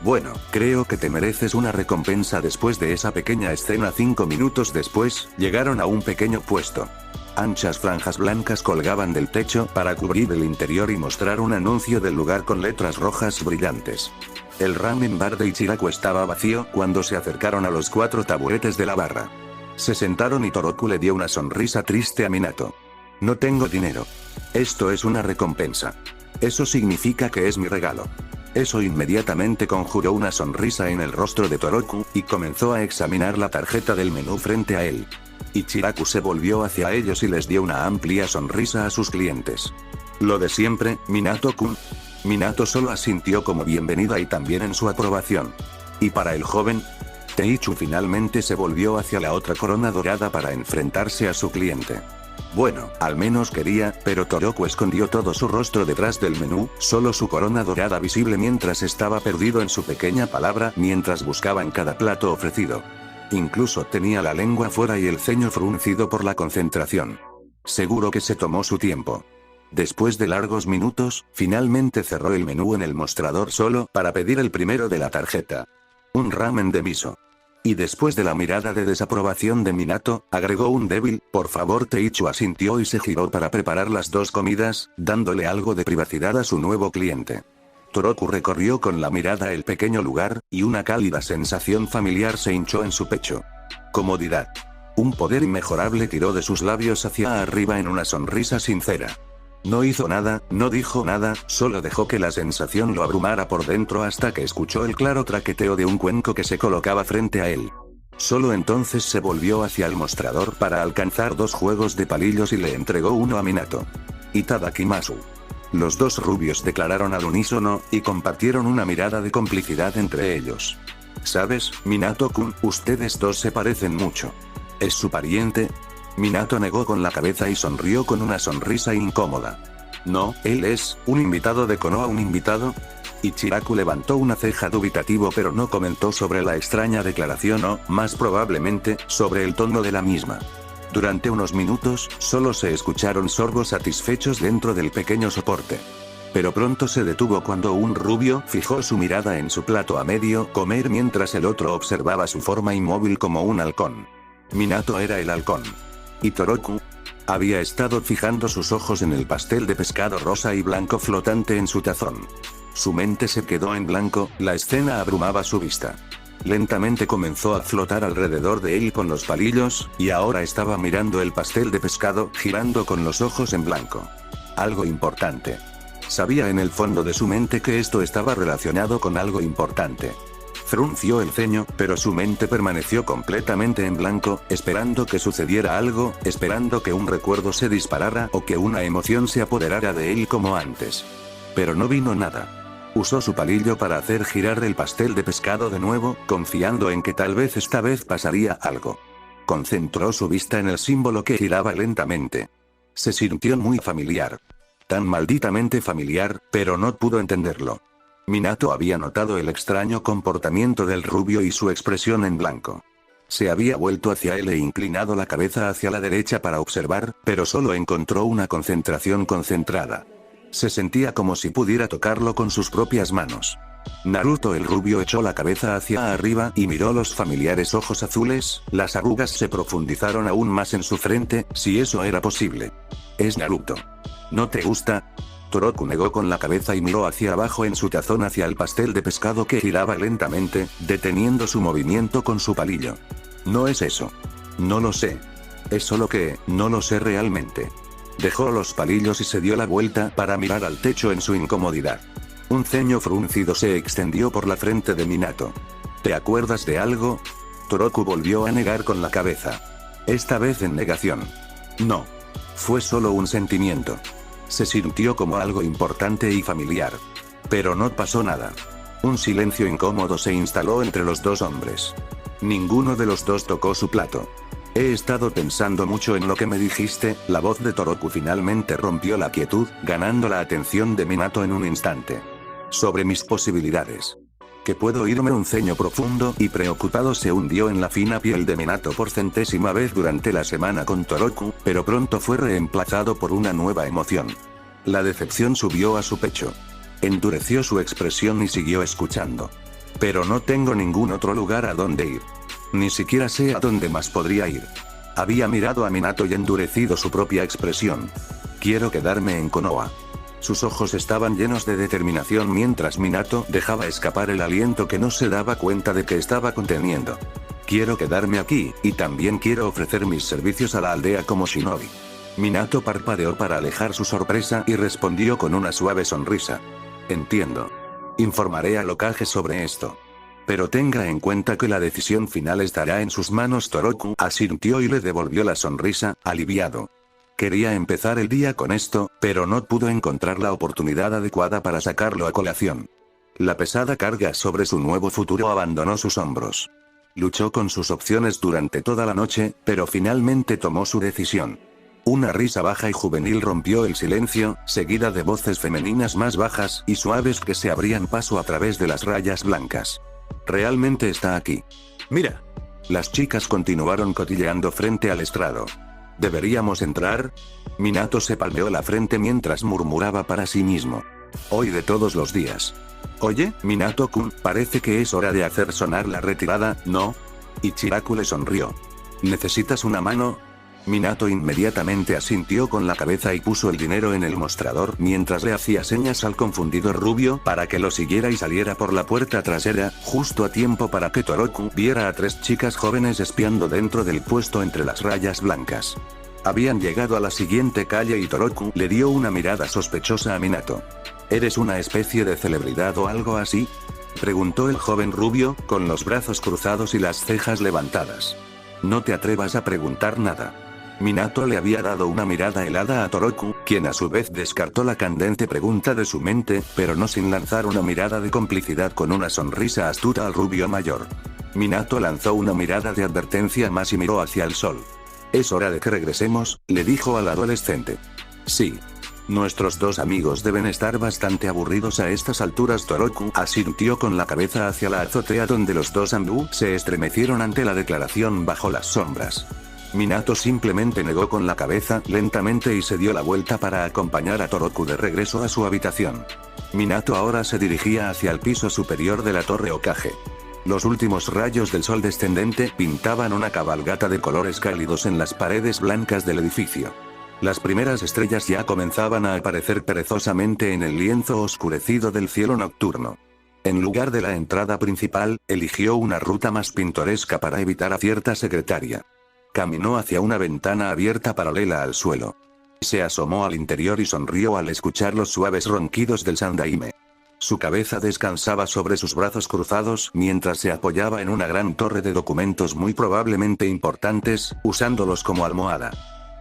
Bueno, creo que te mereces una recompensa. Después de esa pequeña escena, 5 minutos después, llegaron a un pequeño puesto. Anchas franjas blancas colgaban del techo para cubrir el interior y mostrar un anuncio del lugar con letras rojas brillantes. El ramen bar de Ichiraku estaba vacío cuando se acercaron a los 4 taburetes de la barra. Se sentaron y Toroku le dio una sonrisa triste a Minato. No tengo dinero. Esto es una recompensa. Eso significa que es mi regalo. Eso inmediatamente conjuró una sonrisa en el rostro de Toroku, y comenzó a examinar la tarjeta del menú frente a él. Ichiraku se volvió hacia ellos y les dio una amplia sonrisa a sus clientes. Lo de siempre, Minato-kun. Minato solo asintió como bienvenida y también en su aprobación. ¿Y para el joven? Teichu finalmente se volvió hacia la otra corona dorada para enfrentarse a su cliente. Bueno, al menos quería, pero Toroku escondió todo su rostro detrás del menú, solo su corona dorada visible mientras estaba perdido en su pequeña palabra mientras buscaban cada plato ofrecido. Incluso tenía la lengua fuera y el ceño fruncido por la concentración. Seguro que se tomó su tiempo. Después de largos minutos, finalmente cerró el menú en el mostrador solo para pedir el primero de la tarjeta. Un ramen de miso. Y después de la mirada de desaprobación de Minato, agregó un débil, por favor. Teichu asintió y se giró para preparar las dos comidas, dándole algo de privacidad a su nuevo cliente. Toroku recorrió con la mirada el pequeño lugar, y una cálida sensación familiar se hinchó en su pecho. Comodidad. Un poder inmejorable tiró de sus labios hacia arriba en una sonrisa sincera. No hizo nada, no dijo nada, solo dejó que la sensación lo abrumara por dentro hasta que escuchó el claro traqueteo de un cuenco que se colocaba frente a él. Solo entonces se volvió hacia el mostrador para alcanzar dos juegos de palillos y le entregó uno a Minato. Itadakimasu. Los dos rubios declararon al unísono, y compartieron una mirada de complicidad entre ellos. ¿Sabes, Minato-kun, ustedes dos se parecen mucho? ¿Es su pariente? Minato negó con la cabeza y sonrió con una sonrisa incómoda. No, él es, ¿un invitado de Konoha? ¿Un invitado? Ichiraku levantó una ceja dubitativo pero no comentó sobre la extraña declaración o, más probablemente, sobre el tono de la misma. Durante unos minutos, solo se escucharon sorbos satisfechos dentro del pequeño soporte. Pero pronto se detuvo cuando un rubio fijó su mirada en su plato a medio comer mientras el otro observaba su forma inmóvil como un halcón. Minato era el halcón. ¿Y Toroku? Había estado fijando sus ojos en el pastel de pescado rosa y blanco flotante en su tazón. Su mente se quedó en blanco, la escena abrumaba su vista. Lentamente comenzó a flotar alrededor de él con los palillos, y ahora estaba mirando el pastel de pescado, girando con los ojos en blanco. Algo importante. Sabía en el fondo de su mente que esto estaba relacionado con algo importante. Frunció el ceño, pero su mente permaneció completamente en blanco, esperando que sucediera algo, esperando que un recuerdo se disparara o que una emoción se apoderara de él como antes. Pero no vino nada. Usó su palillo para hacer girar el pastel de pescado de nuevo, confiando en que tal vez esta vez pasaría algo. Concentró su vista en el símbolo que giraba lentamente. Se sintió muy familiar. Tan malditamente familiar, pero no pudo entenderlo. Minato había notado el extraño comportamiento del rubio y su expresión en blanco. Se había vuelto hacia él e inclinado la cabeza hacia la derecha para observar, pero solo encontró una concentración concentrada. Se sentía como si pudiera tocarlo con sus propias manos. Naruto el rubio echó la cabeza hacia arriba y miró los familiares ojos azules, las arrugas se profundizaron aún más en su frente, si eso era posible. Es Naruto. ¿No te gusta? Toroku negó con la cabeza y miró hacia abajo en su tazón hacia el pastel de pescado que giraba lentamente, deteniendo su movimiento con su palillo. No es eso. No lo sé. Es solo que, no lo sé realmente. Dejó los palillos y se dio la vuelta para mirar al techo en su incomodidad. Un ceño fruncido se extendió por la frente de Minato. ¿Te acuerdas de algo? Toroku volvió a negar con la cabeza. Esta vez en negación. No. Fue solo un sentimiento. Se sintió como algo importante y familiar. Pero no pasó nada. Un silencio incómodo se instaló entre los dos hombres. Ninguno de los dos tocó su plato. He estado pensando mucho en lo que me dijiste, la voz de Toroku finalmente rompió la quietud, ganando la atención de Minato en un instante. Sobre mis posibilidades. Que puedo irme. Un ceño profundo y preocupado se hundió en la fina piel de Minato por centésima vez durante la semana con Toroku, pero pronto fue reemplazado por una nueva emoción. La decepción subió a su pecho. Endureció su expresión y siguió escuchando. Pero no tengo ningún otro lugar a donde ir. Ni siquiera sé a dónde más podría ir. Había mirado a Minato y endurecido su propia expresión. Quiero quedarme en Konoha. Sus ojos estaban llenos de determinación mientras Minato dejaba escapar el aliento que no se daba cuenta de que estaba conteniendo. Quiero quedarme aquí, y también quiero ofrecer mis servicios a la aldea como shinobi. Minato parpadeó para alejar su sorpresa y respondió con una suave sonrisa. Entiendo. Informaré al Hokage sobre esto. Pero tenga en cuenta que la decisión final estará en sus manos. Toroku asintió y le devolvió la sonrisa, aliviado. Quería empezar el día con esto, pero no pudo encontrar la oportunidad adecuada para sacarlo a colación. La pesada carga sobre su nuevo futuro abandonó sus hombros. Luchó con sus opciones durante toda la noche, pero finalmente tomó su decisión. Una risa baja y juvenil rompió el silencio, seguida de voces femeninas más bajas y suaves que se abrían paso a través de las rayas blancas. Realmente está aquí. Mira. Las chicas continuaron cotilleando frente al estrado. ¿Deberíamos entrar? Minato se palmeó la frente mientras murmuraba para sí mismo. Hoy de todos los días. Oye, Minato-kun, parece que es hora de hacer sonar la retirada, ¿no? Ichiraku le sonrió. ¿Necesitas una mano? Minato inmediatamente asintió con la cabeza y puso el dinero en el mostrador mientras le hacía señas al confundido rubio para que lo siguiera y saliera por la puerta trasera, justo a tiempo para que Toroku viera a 3 chicas jóvenes espiando dentro del puesto entre las rayas blancas. Habían llegado a la siguiente calle y Toroku le dio una mirada sospechosa a Minato. ¿Eres una especie de celebridad o algo así?, preguntó el joven rubio, con los brazos cruzados y las cejas levantadas. No te atrevas a preguntar nada. Minato le había dado una mirada helada a Toroku, quien a su vez descartó la candente pregunta de su mente, pero no sin lanzar una mirada de complicidad con una sonrisa astuta al rubio mayor. Minato lanzó una mirada de advertencia más y miró hacia el sol. Es hora de que regresemos, le dijo al adolescente. Sí. Nuestros 2 amigos deben estar bastante aburridos a estas alturas. Toroku asintió con la cabeza hacia la azotea donde los 2 Anbu se estremecieron ante la declaración bajo las sombras. Minato simplemente negó con la cabeza lentamente y se dio la vuelta para acompañar a Toroku de regreso a su habitación. Minato ahora se dirigía hacia el piso superior de la torre Hokage. Los últimos rayos del sol descendente pintaban una cabalgata de colores cálidos en las paredes blancas del edificio. Las primeras estrellas ya comenzaban a aparecer perezosamente en el lienzo oscurecido del cielo nocturno. En lugar de la entrada principal, eligió una ruta más pintoresca para evitar a cierta secretaria. Caminó hacia una ventana abierta paralela al suelo. Se asomó al interior y sonrió al escuchar los suaves ronquidos del sandaime. Su cabeza descansaba sobre sus brazos cruzados mientras se apoyaba en una gran torre de documentos muy probablemente importantes, usándolos como almohada.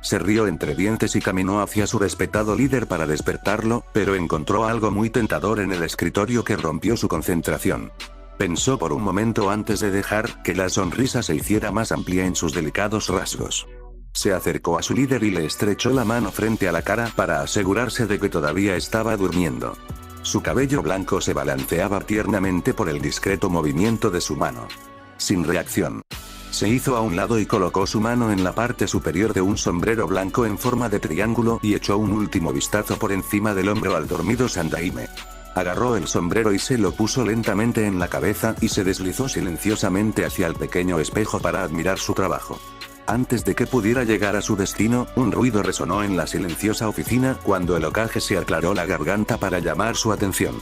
Se rió entre dientes y caminó hacia su respetado líder para despertarlo, pero encontró algo muy tentador en el escritorio que rompió su concentración. Pensó por un momento antes de dejar que la sonrisa se hiciera más amplia en sus delicados rasgos. Se acercó a su líder y le estrechó la mano frente a la cara para asegurarse de que todavía estaba durmiendo. Su cabello blanco se balanceaba tiernamente por el discreto movimiento de su mano. Sin reacción. Se hizo a un lado y colocó su mano en la parte superior de un sombrero blanco en forma de triángulo y echó un último vistazo por encima del hombro al dormido sandaime. Agarró el sombrero y se lo puso lentamente en la cabeza y se deslizó silenciosamente hacia el pequeño espejo para admirar su trabajo. Antes de que pudiera llegar a su destino, un ruido resonó en la silenciosa oficina cuando el Hokage se aclaró la garganta para llamar su atención.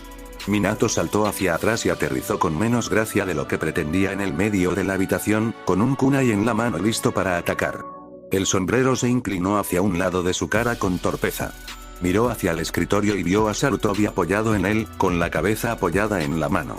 Minato saltó hacia atrás y aterrizó con menos gracia de lo que pretendía en el medio de la habitación, con un kunai en la mano listo para atacar. El sombrero se inclinó hacia un lado de su cara con torpeza. Miró hacia el escritorio y vio a Sarutobi apoyado en él, con la cabeza apoyada en la mano.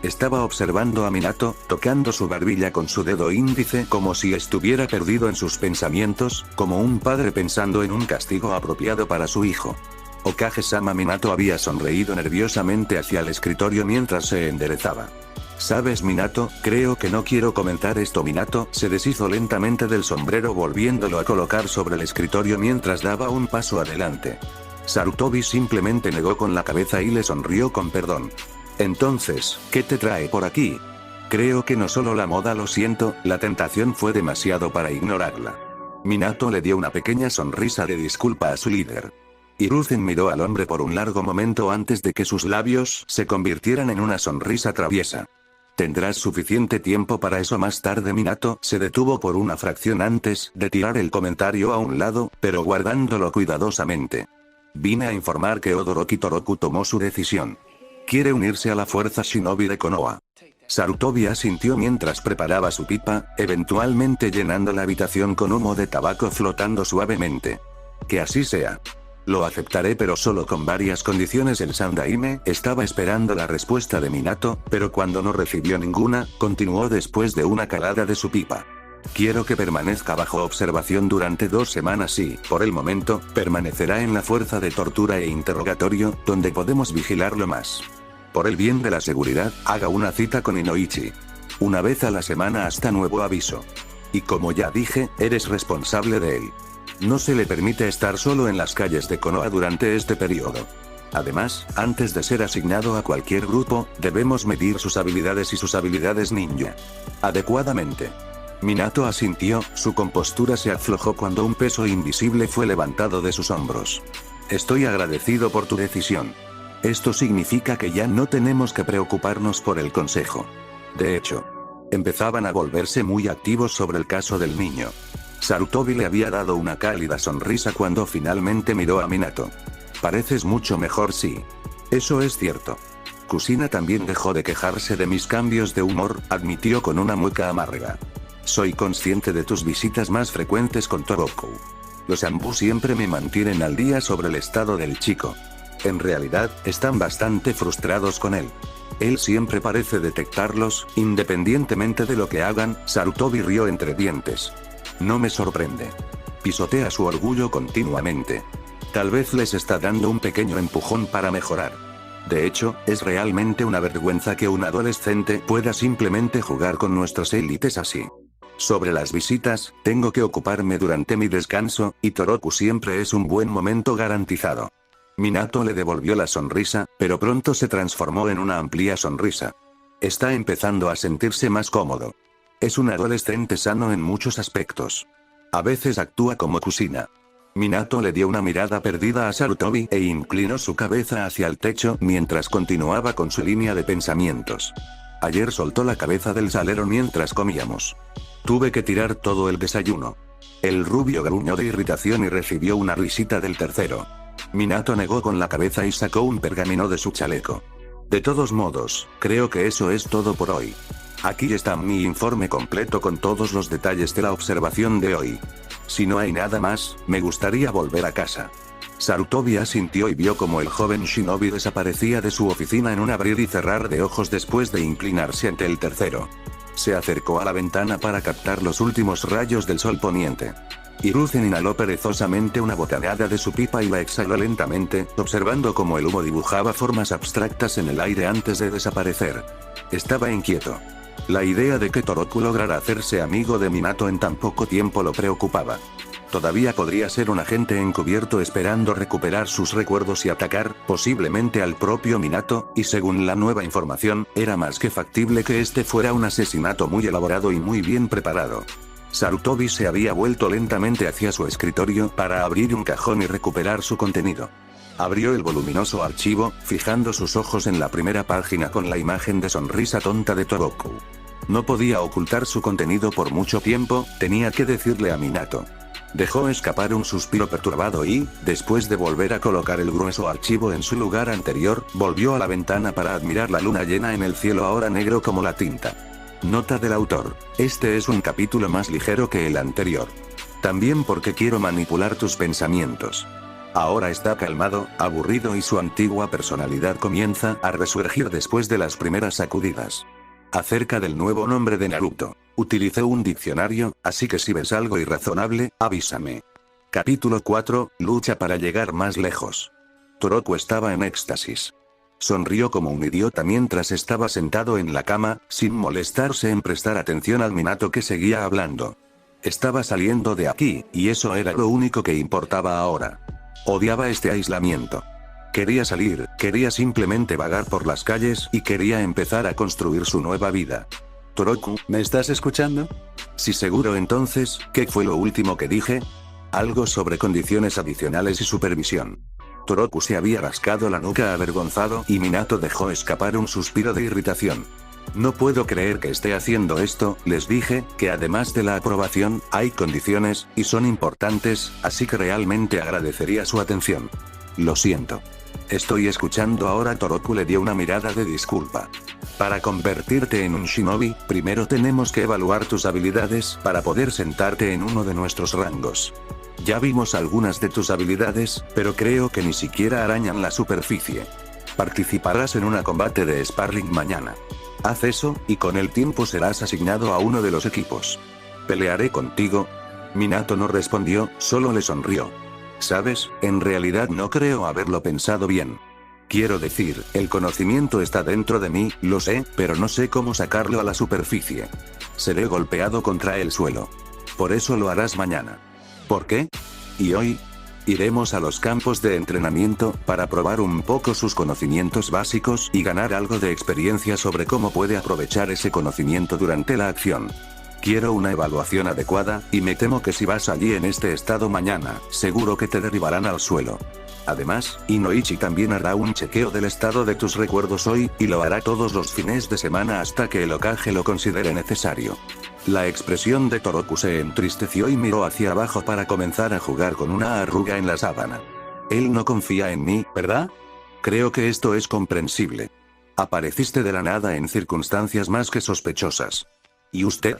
Estaba observando a Minato, tocando su barbilla con su dedo índice como si estuviera perdido en sus pensamientos, como un padre pensando en un castigo apropiado para su hijo. Hokage-sama. Minato había sonreído nerviosamente hacia el escritorio mientras se enderezaba. ¿Sabes, Minato? Creo que no quiero comentar esto. Minato se deshizo lentamente del sombrero volviéndolo a colocar sobre el escritorio mientras daba un paso adelante. Sarutobi simplemente negó con la cabeza y le sonrió con perdón. Entonces, ¿qué te trae por aquí? Creo que no solo la moda, lo siento, la tentación fue demasiado para ignorarla. Minato le dio una pequeña sonrisa de disculpa a su líder. Hiruzen miró al hombre por un largo momento antes de que sus labios se convirtieran en una sonrisa traviesa. ¿Tendrás suficiente tiempo para eso más tarde? Minato se detuvo por una fracción antes de tirar el comentario a un lado, pero guardándolo cuidadosamente. Vine a informar que Odoroki Toroku tomó su decisión. Quiere unirse a la fuerza shinobi de Konoha. Sarutobi asintió mientras preparaba su pipa, eventualmente llenando la habitación con humo de tabaco flotando suavemente. Que así sea. Lo aceptaré, pero solo con varias condiciones. El Sandaime estaba esperando la respuesta de Minato, pero cuando no recibió ninguna, continuó después de una calada de su pipa. Quiero que permanezca bajo observación durante 2 semanas y, por el momento, permanecerá en la fuerza de tortura e interrogatorio, donde podemos vigilarlo más. Por el bien de la seguridad, haga una cita con Inoichi. Una vez a la semana hasta nuevo aviso. Y como ya dije, eres responsable de él. No se le permite estar solo en las calles de Konoha durante este periodo. Además, antes de ser asignado a cualquier grupo, debemos medir sus habilidades y sus habilidades ninja adecuadamente. Minato asintió, su compostura se aflojó cuando un peso invisible fue levantado de sus hombros. Estoy agradecido por tu decisión. Esto significa que ya no tenemos que preocuparnos por el consejo. De hecho, empezaban a volverse muy activos sobre el caso del niño. Sarutobi le había dado una cálida sonrisa cuando finalmente miró a Minato. Pareces mucho mejor, sí. Eso es cierto. Kusina también dejó de quejarse de mis cambios de humor, admitió con una mueca amarga. Soy consciente de tus visitas más frecuentes con Toroku. Los Anbu siempre me mantienen al día sobre el estado del chico. En realidad, están bastante frustrados con él. Él siempre parece detectarlos, independientemente de lo que hagan. Sarutobi rió entre dientes. No me sorprende. Pisotea su orgullo continuamente. Tal vez les está dando un pequeño empujón para mejorar. De hecho, es realmente una vergüenza que un adolescente pueda simplemente jugar con nuestras élites así. Sobre las visitas, tengo que ocuparme durante mi descanso, y Toroku siempre es un buen momento garantizado. Minato le devolvió la sonrisa, pero pronto se transformó en una amplia sonrisa. Está empezando a sentirse más cómodo. Es un adolescente sano en muchos aspectos. A veces actúa como Kusina. Minato le dio una mirada perdida a Sarutobi e inclinó su cabeza hacia el techo mientras continuaba con su línea de pensamientos. Ayer soltó la cabeza del salero mientras comíamos. Tuve que tirar todo el desayuno. El rubio gruñó de irritación y recibió una risita del tercero. Minato negó con la cabeza y sacó un pergamino de su chaleco. De todos modos, creo que eso es todo por hoy. Aquí está mi informe completo con todos los detalles de la observación de hoy. Si no hay nada más, me gustaría volver a casa. Sarutobi asintió y vio como el joven shinobi desaparecía de su oficina en un abrir y cerrar de ojos después de inclinarse ante el tercero. Se acercó a la ventana para captar los últimos rayos del sol poniente. Hiruzen inhaló perezosamente una bocanada de su pipa y la exhaló lentamente, observando cómo el humo dibujaba formas abstractas en el aire antes de desaparecer. Estaba inquieto. La idea de que Toroku lograra hacerse amigo de Minato en tan poco tiempo lo preocupaba. Todavía podría ser un agente encubierto esperando recuperar sus recuerdos y atacar, posiblemente al propio Minato, y según la nueva información, era más que factible que este fuera un asesinato muy elaborado y muy bien preparado. Sarutobi se había vuelto lentamente hacia su escritorio para abrir un cajón y recuperar su contenido. Abrió el voluminoso archivo, fijando sus ojos en la primera página con la imagen de sonrisa tonta de Toroku. No podía ocultar su contenido por mucho tiempo, tenía que decirle a Minato. Dejó escapar un suspiro perturbado y, después de volver a colocar el grueso archivo en su lugar anterior, volvió a la ventana para admirar la luna llena en el cielo ahora negro como la tinta. Nota del autor. Este es un capítulo más ligero que el anterior. También porque quiero manipular tus pensamientos. Ahora está calmado, aburrido y su antigua personalidad comienza a resurgir después de las primeras sacudidas. Acerca del nuevo nombre de Naruto. Utilicé un diccionario, así que si ves algo irrazonable, avísame. Capítulo 4, lucha para llegar más lejos. Toroku estaba en éxtasis. Sonrió como un idiota mientras estaba sentado en la cama, sin molestarse en prestar atención al Minato que seguía hablando. Estaba saliendo de aquí, y eso era lo único que importaba ahora. Odiaba este aislamiento. Quería salir, quería simplemente vagar por las calles y quería empezar a construir su nueva vida. Toroku, ¿me estás escuchando? Sí, seguro. Entonces, ¿qué fue lo último que dije? Algo sobre condiciones adicionales y supervisión. Toroku se había rascado la nuca avergonzado y Minato dejó escapar un suspiro de irritación. No puedo creer que esté haciendo esto, les dije, que además de la aprobación, hay condiciones, y son importantes, así que realmente agradecería su atención. Lo siento. Estoy escuchando ahora. Toroku le dio una mirada de disculpa. Para convertirte en un shinobi, primero tenemos que evaluar tus habilidades para poder sentarte en uno de nuestros rangos. Ya vimos algunas de tus habilidades, pero creo que ni siquiera arañan la superficie. Participarás en un combate de sparring mañana. Haz eso, y con el tiempo serás asignado a uno de los equipos. ¿Pelearé contigo? Minato no respondió, solo le sonrió. ¿Sabes? En realidad no creo haberlo pensado bien. Quiero decir, el conocimiento está dentro de mí, lo sé, pero no sé cómo sacarlo a la superficie. Seré golpeado contra el suelo. Por eso lo harás mañana. ¿Por qué? ¿Y hoy? Iremos a los campos de entrenamiento, para probar un poco sus conocimientos básicos y ganar algo de experiencia sobre cómo puede aprovechar ese conocimiento durante la acción. Quiero una evaluación adecuada, y me temo que si vas allí en este estado mañana, seguro que te derribarán al suelo. Además, Inoichi también hará un chequeo del estado de tus recuerdos hoy, y lo hará todos los fines de semana hasta que el Hokage lo considere necesario. La expresión de Toroku se entristeció y miró hacia abajo para comenzar a jugar con una arruga en la sábana. Él no confía en mí, ¿verdad? Creo que esto es comprensible. Apareciste de la nada en circunstancias más que sospechosas. ¿Y usted?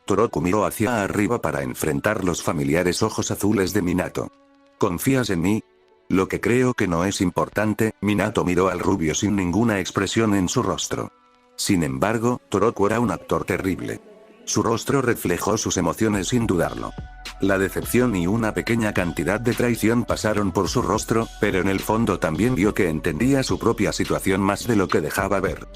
Toroku miró hacia arriba para enfrentar los familiares ojos azules de Minato. ¿Confías en mí? Lo que creo que no es importante. Minato miró al rubio sin ninguna expresión en su rostro. Sin embargo, Toroku era un actor terrible. Su rostro reflejó sus emociones sin dudarlo. La decepción y una pequeña cantidad de traición pasaron por su rostro, pero en el fondo también vio que entendía su propia situación más de lo que dejaba ver.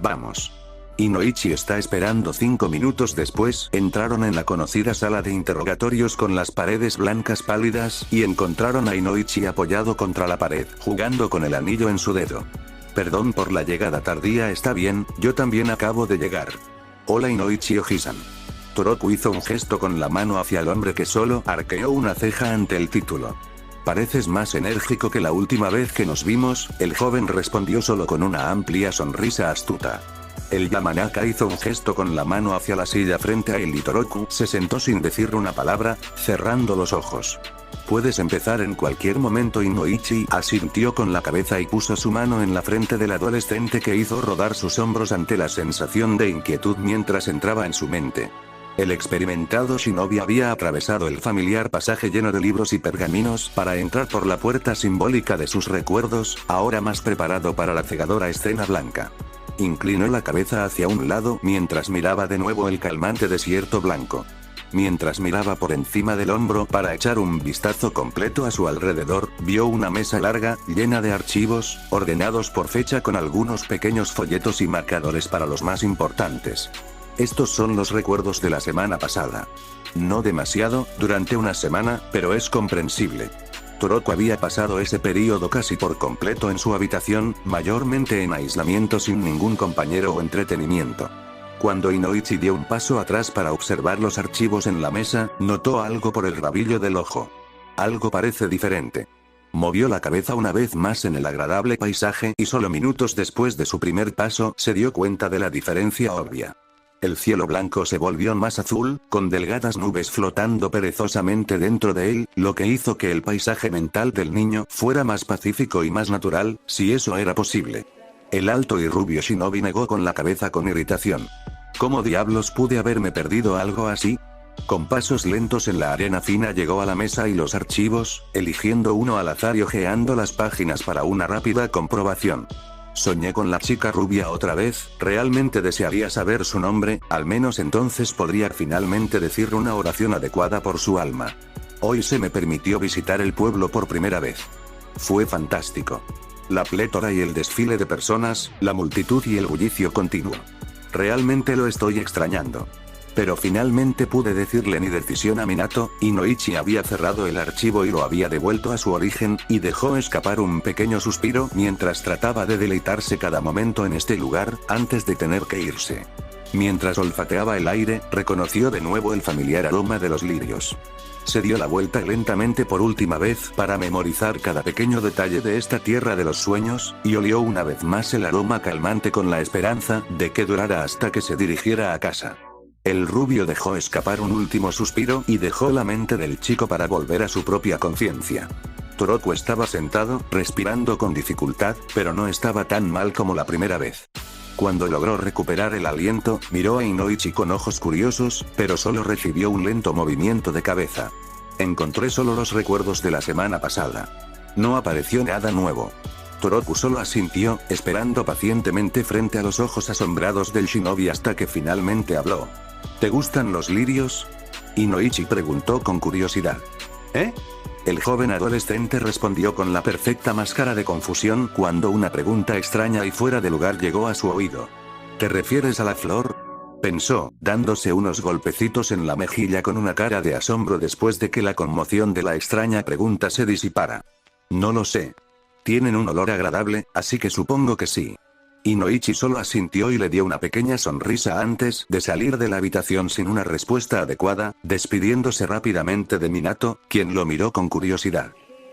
Vamos. Inoichi está esperando. 5 minutos después, entraron en la conocida sala de interrogatorios con las paredes blancas pálidas, y encontraron a Inoichi apoyado contra la pared, jugando con el anillo en su dedo. Perdón por la llegada tardía. Está bien, yo también acabo de llegar. Hola Inoichi Oji-san. Toroku hizo un gesto con la mano hacia el hombre que solo arqueó una ceja ante el título. Pareces más enérgico que la última vez que nos vimos, el joven respondió solo con una amplia sonrisa astuta. El Yamanaka hizo un gesto con la mano hacia la silla frente a él y Toroku se sentó sin decir una palabra, cerrando los ojos. Puedes empezar en cualquier momento. Inoichi asintió con la cabeza y puso su mano en la frente del adolescente, que hizo rodar sus hombros ante la sensación de inquietud mientras entraba en su mente. El experimentado shinobi había atravesado el familiar pasaje lleno de libros y pergaminos para entrar por la puerta simbólica de sus recuerdos, ahora más preparado para la cegadora escena blanca. Inclinó la cabeza hacia un lado mientras miraba de nuevo el calmante desierto blanco. Mientras miraba por encima del hombro para echar un vistazo completo a su alrededor, vio una mesa larga, llena de archivos, ordenados por fecha con algunos pequeños folletos y marcadores para los más importantes. Estos son los recuerdos de la semana pasada. No demasiado, durante una semana, pero es comprensible. Toroku había pasado ese período casi por completo en su habitación, mayormente en aislamiento sin ningún compañero o entretenimiento. Cuando Inoichi dio un paso atrás para observar los archivos en la mesa, notó algo por el rabillo del ojo. Algo parece diferente. Movió la cabeza una vez más en el agradable paisaje y solo minutos después de su primer paso se dio cuenta de la diferencia obvia. El cielo blanco se volvió más azul, con delgadas nubes flotando perezosamente dentro de él, lo que hizo que el paisaje mental del niño fuera más pacífico y más natural, si eso era posible. El alto y rubio shinobi negó con la cabeza con irritación. ¿Cómo diablos pude haberme perdido algo así? Con pasos lentos en la arena fina llegó a la mesa y los archivos, eligiendo uno al azar y hojeando las páginas para una rápida comprobación. Soñé con la chica rubia otra vez. Realmente desearía saber su nombre, al menos entonces podría finalmente decir una oración adecuada por su alma. Hoy se me permitió visitar el pueblo por primera vez. Fue fantástico. La plétora y el desfile de personas, la multitud y el bullicio continuo. Realmente lo estoy extrañando. Pero finalmente pude decirle mi decisión a Minato. Inoichi había cerrado el archivo y lo había devuelto a su origen, y dejó escapar un pequeño suspiro mientras trataba de deleitarse cada momento en este lugar, antes de tener que irse. Mientras olfateaba el aire, reconoció de nuevo el familiar aroma de los lirios. Se dio la vuelta lentamente por última vez para memorizar cada pequeño detalle de esta tierra de los sueños, y olió una vez más el aroma calmante con la esperanza de que durara hasta que se dirigiera a casa. El rubio dejó escapar un último suspiro y dejó la mente del chico para volver a su propia conciencia. Toroku estaba sentado, respirando con dificultad, pero no estaba tan mal como la primera vez. Cuando logró recuperar el aliento, miró a Inoichi con ojos curiosos, pero solo recibió un lento movimiento de cabeza. Encontré solo los recuerdos de la semana pasada. No apareció nada nuevo. Toroku solo asintió, esperando pacientemente frente a los ojos asombrados del shinobi hasta que finalmente habló. ¿Te gustan los lirios? Inoichi preguntó con curiosidad. ¿Eh? El joven adolescente respondió con la perfecta máscara de confusión cuando una pregunta extraña y fuera de lugar llegó a su oído. ¿Te refieres a la flor? Pensó, dándose unos golpecitos en la mejilla con una cara de asombro después de que la conmoción de la extraña pregunta se disipara. No lo sé. Tienen un olor agradable, así que supongo que sí. Inoichi solo asintió y le dio una pequeña sonrisa antes de salir de la habitación sin una respuesta adecuada, despidiéndose rápidamente de Minato, quien lo miró con curiosidad.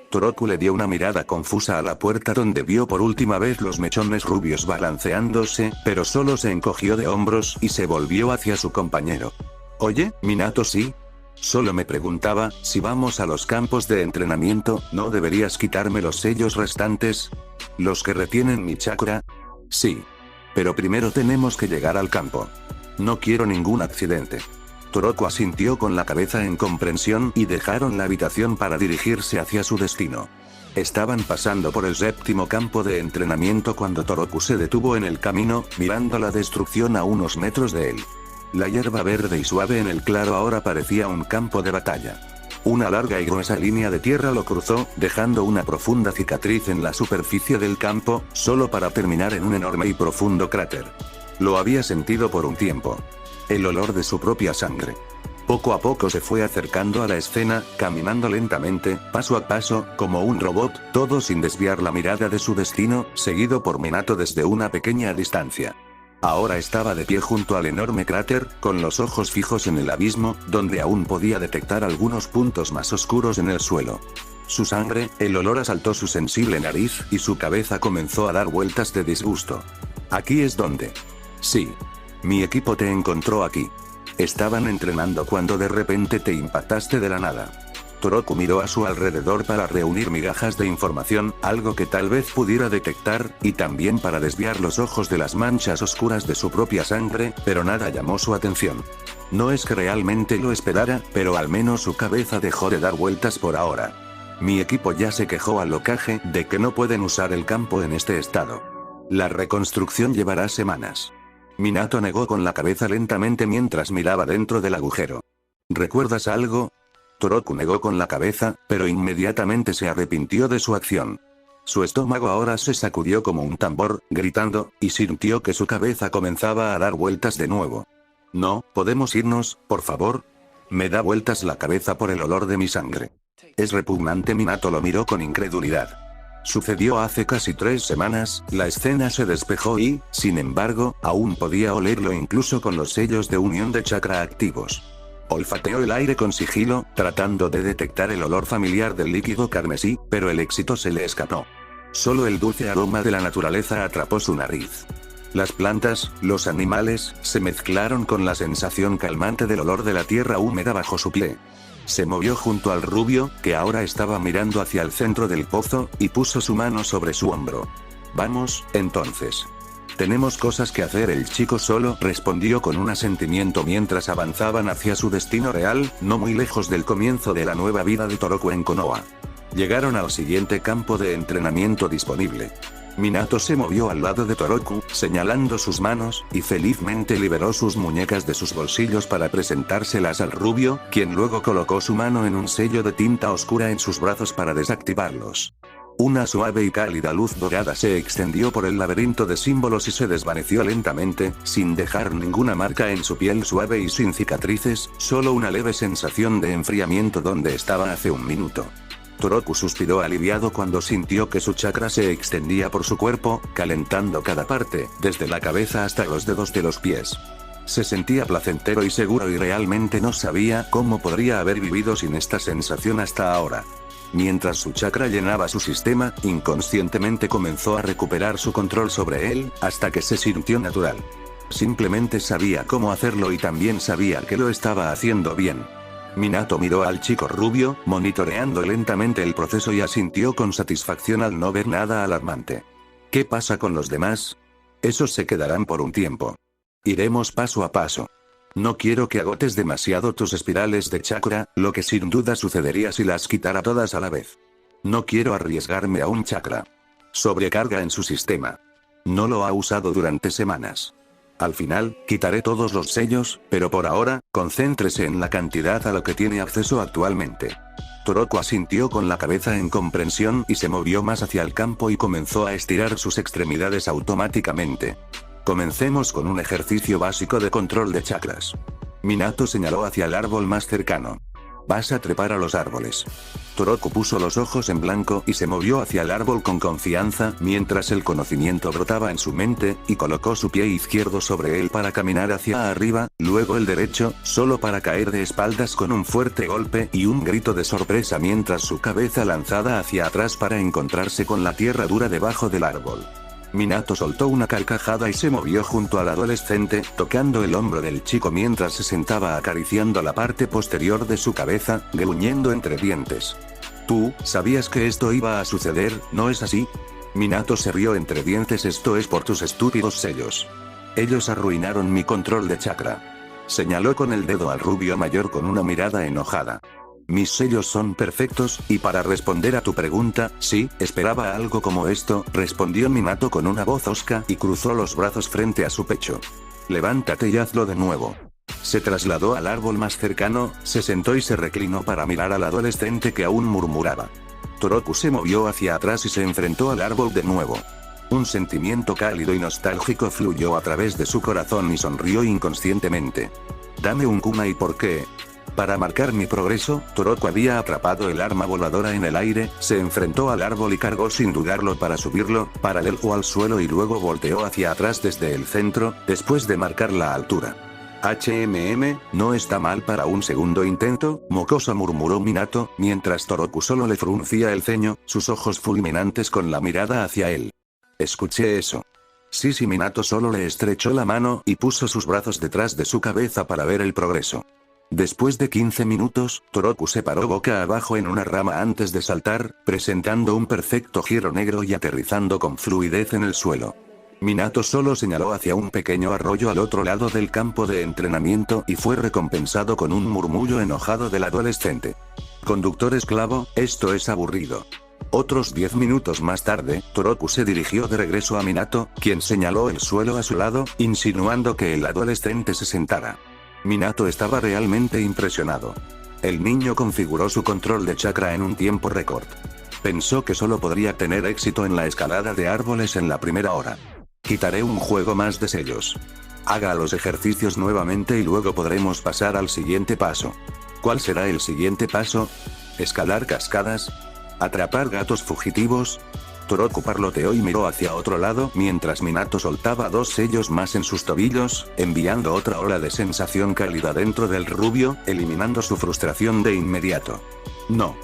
Toroku le dio una mirada confusa a la puerta donde vio por última vez los mechones rubios balanceándose, pero solo se encogió de hombros y se volvió hacia su compañero. Oye, Minato, ¿sí? Solo me preguntaba, si vamos a los campos de entrenamiento, ¿no deberías quitarme los sellos restantes? ¿Los que retienen mi chakra? Sí. Pero primero tenemos que llegar al campo. No quiero ningún accidente. Toroku asintió con la cabeza en comprensión y dejaron la habitación para dirigirse hacia su destino. Estaban pasando por el séptimo campo de entrenamiento cuando Toroku se detuvo en el camino, mirando la destrucción a unos metros de él. La hierba verde y suave en el claro ahora parecía un campo de batalla. Una larga y gruesa línea de tierra lo cruzó, dejando una profunda cicatriz en la superficie del campo, solo para terminar en un enorme y profundo cráter. Lo había sentido por un tiempo. El olor de su propia sangre. Poco a poco se fue acercando a la escena, caminando lentamente, paso a paso, como un robot, todo sin desviar la mirada de su destino, seguido por Minato desde una pequeña distancia. Ahora estaba de pie junto al enorme cráter, con los ojos fijos en el abismo, donde aún podía detectar algunos puntos más oscuros en el suelo. Su sangre, el olor asaltó su sensible nariz, y su cabeza comenzó a dar vueltas de disgusto. ¿Aquí es donde? Sí. Mi equipo te encontró aquí. Estaban entrenando cuando de repente te impactaste de la nada. Toroku miró a su alrededor para reunir migajas de información, algo que tal vez pudiera detectar, y también para desviar los ojos de las manchas oscuras de su propia sangre, pero nada llamó su atención. No es que realmente lo esperara, pero al menos su cabeza dejó de dar vueltas por ahora. Mi equipo ya se quejó al Hokage de que no pueden usar el campo en este estado. La reconstrucción llevará semanas. Minato negó con la cabeza lentamente mientras miraba dentro del agujero. ¿Recuerdas algo? Toroku negó con la cabeza, pero inmediatamente se arrepintió de su acción. Su estómago ahora se sacudió como un tambor, gritando, y sintió que su cabeza comenzaba a dar vueltas de nuevo. No, ¿podemos irnos, por favor? Me da vueltas la cabeza por el olor de mi sangre. Es repugnante. Minato lo miró con incredulidad. Sucedió hace casi 3 semanas, la escena se despejó y, sin embargo, aún podía olerlo incluso con los sellos de unión de chakra activos. Olfateó el aire con sigilo, tratando de detectar el olor familiar del líquido carmesí, pero el éxito se le escapó. Solo el dulce aroma de la naturaleza atrapó su nariz. Las plantas, los animales, se mezclaron con la sensación calmante del olor de la tierra húmeda bajo su pie. Se movió junto al rubio, que ahora estaba mirando hacia el centro del pozo, y puso su mano sobre su hombro. Vamos, entonces. Tenemos cosas que hacer. El chico solo respondió con un asentimiento mientras avanzaban hacia su destino real, no muy lejos del comienzo de la nueva vida de Toroku en Konoha. Llegaron al siguiente campo de entrenamiento disponible. Minato se movió al lado de Toroku, señalando sus manos, y felizmente liberó sus muñecas de sus bolsillos para presentárselas al rubio, quien luego colocó su mano en un sello de tinta oscura en sus brazos para desactivarlos. Una suave y cálida luz dorada se extendió por el laberinto de símbolos y se desvaneció lentamente, sin dejar ninguna marca en su piel suave y sin cicatrices, solo una leve sensación de enfriamiento donde estaba hace un minuto. Toroku suspiró aliviado cuando sintió que su chakra se extendía por su cuerpo, calentando cada parte, desde la cabeza hasta los dedos de los pies. Se sentía placentero y seguro y realmente no sabía cómo podría haber vivido sin esta sensación hasta ahora. Mientras su chakra llenaba su sistema, inconscientemente comenzó a recuperar su control sobre él, hasta que se sintió natural. Simplemente sabía cómo hacerlo y también sabía que lo estaba haciendo bien. Minato miró al chico rubio, monitoreando lentamente el proceso y asintió con satisfacción al no ver nada alarmante. ¿Qué pasa con los demás? Esos se quedarán por un tiempo. Iremos paso a paso. No quiero que agotes demasiado tus espirales de chakra, lo que sin duda sucedería si las quitara todas a la vez. No quiero arriesgarme a un chakra sobrecarga en su sistema. No lo ha usado durante semanas. Al final, quitaré todos los sellos, pero por ahora, concéntrese en la cantidad a lo que tiene acceso actualmente. Toroku asintió con la cabeza en comprensión y se movió más hacia el campo y comenzó a estirar sus extremidades automáticamente. Comencemos con un ejercicio básico de control de chakras. Minato señaló hacia el árbol más cercano. Vas a trepar a los árboles. Toroku puso los ojos en blanco y se movió hacia el árbol con confianza mientras el conocimiento brotaba en su mente, y colocó su pie izquierdo sobre él para caminar hacia arriba, luego el derecho, solo para caer de espaldas con un fuerte golpe y un grito de sorpresa mientras su cabeza lanzada hacia atrás para encontrarse con la tierra dura debajo del árbol. Minato soltó una carcajada y se movió junto al adolescente, tocando el hombro del chico mientras se sentaba acariciando la parte posterior de su cabeza, gruñendo entre dientes. Tú, sabías que esto iba a suceder, ¿no es así? Minato se rió entre dientes. Esto es por tus estúpidos sellos. Ellos arruinaron mi control de chakra. Señaló con el dedo al rubio mayor con una mirada enojada. Mis sellos son perfectos, y para responder a tu pregunta, sí, esperaba algo como esto, respondió Minato con una voz hosca y cruzó los brazos frente a su pecho. Levántate y hazlo de nuevo. Se trasladó al árbol más cercano, se sentó y se reclinó para mirar al adolescente que aún murmuraba. Toroku se movió hacia atrás y se enfrentó al árbol de nuevo. Un sentimiento cálido y nostálgico fluyó a través de su corazón y sonrió inconscientemente. Dame un kunai. ¿Por qué? Para marcar mi progreso, Toroku había atrapado el arma voladora en el aire, se enfrentó al árbol y cargó sin dudarlo para subirlo, paralelo al suelo, y luego volteó hacia atrás desde el centro, después de marcar la altura. ¿No está mal para un segundo intento? Mocoso, murmuró Minato, mientras Toroku solo le fruncía el ceño, sus ojos fulminantes con la mirada hacia él. Escuché eso. Sí, Minato solo le estrechó la mano y puso sus brazos detrás de su cabeza para ver el progreso. Después de 15 minutos, Toroku se paró boca abajo en una rama antes de saltar, presentando un perfecto giro negro y aterrizando con fluidez en el suelo. Minato solo señaló hacia un pequeño arroyo al otro lado del campo de entrenamiento y fue recompensado con un murmullo enojado del adolescente. Conductor esclavo, esto es aburrido. Otros 10 minutos más tarde, Toroku se dirigió de regreso a Minato, quien señaló el suelo a su lado, insinuando que el adolescente se sentara. Minato estaba realmente impresionado. El niño configuró su control de chakra en un tiempo récord. Pensó que solo podría tener éxito en la escalada de árboles en la primera hora. Quitaré un juego más de sellos. Haga los ejercicios nuevamente y luego podremos pasar al siguiente paso. ¿Cuál será el siguiente paso? ¿Escalar cascadas? ¿Atrapar gatos fugitivos? Toroku parloteó y miró hacia otro lado mientras Minato soltaba 2 sellos más en sus tobillos, enviando otra ola de sensación cálida dentro del rubio, eliminando su frustración de inmediato. No.